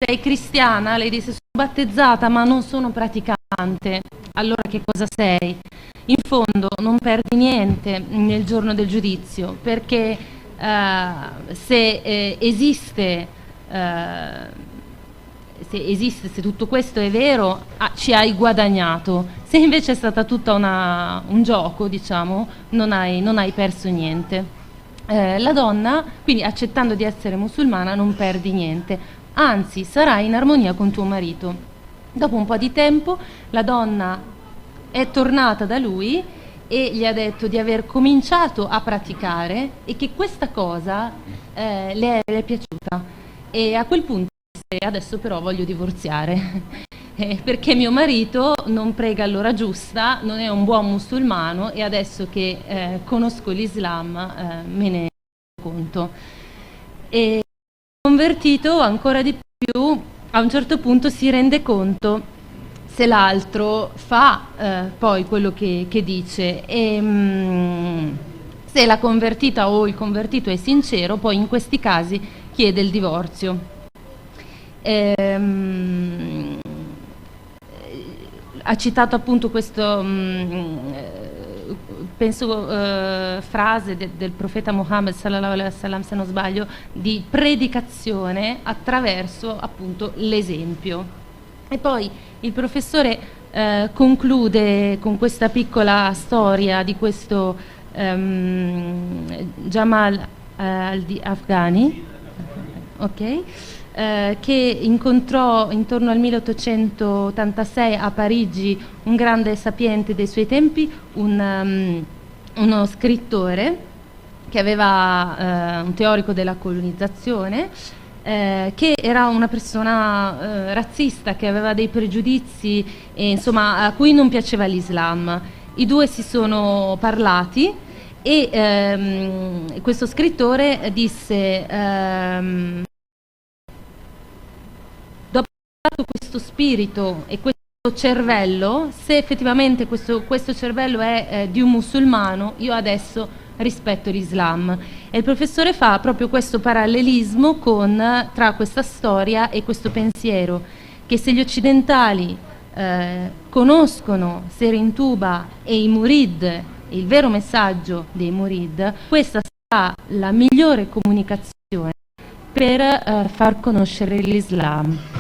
sei cristiana? Lei disse: sono battezzata ma non sono praticante. Allora che cosa sei? In fondo non perdi niente nel giorno del giudizio, perché se se tutto questo è vero, ci hai guadagnato. Se invece è stata tutta un gioco, diciamo, non hai perso niente. La donna, quindi accettando di essere musulmana, non perdi niente, anzi sarai in armonia con tuo marito. Dopo un po' di tempo la donna è tornata da lui e gli ha detto di aver cominciato a praticare e che questa cosa le è piaciuta, e a quel punto adesso però voglio divorziare perché mio marito non prega all'ora giusta, non è un buon musulmano, e adesso che conosco l'Islam me ne rendo conto. E convertito ancora di più a un certo punto si rende conto se l'altro fa poi quello che dice e se la convertita o il convertito è sincero, poi in questi casi chiede il divorzio. Ha citato appunto questo penso frase del profeta Muhammad sallallahu alaihi wasallam, se non sbaglio, di predicazione attraverso appunto l'esempio. E poi il professore conclude con questa piccola storia di questo Jamal Afghani, okay, che incontrò intorno al 1886 a Parigi un grande sapiente dei suoi tempi, uno scrittore che aveva un teorico della colonizzazione, che era una persona razzista, che aveva dei pregiudizi e, insomma, a cui non piaceva l'Islam. I due si sono parlati e questo scrittore disse dopo questo spirito e questo cervello, se effettivamente questo cervello è di un musulmano, io adesso rispetto l'Islam. E il professore fa proprio questo parallelismo tra questa storia e questo pensiero, che se gli occidentali conoscono Serin Tuba e i Murid, il vero messaggio dei Murid, questa sarà la migliore comunicazione per far conoscere l'Islam.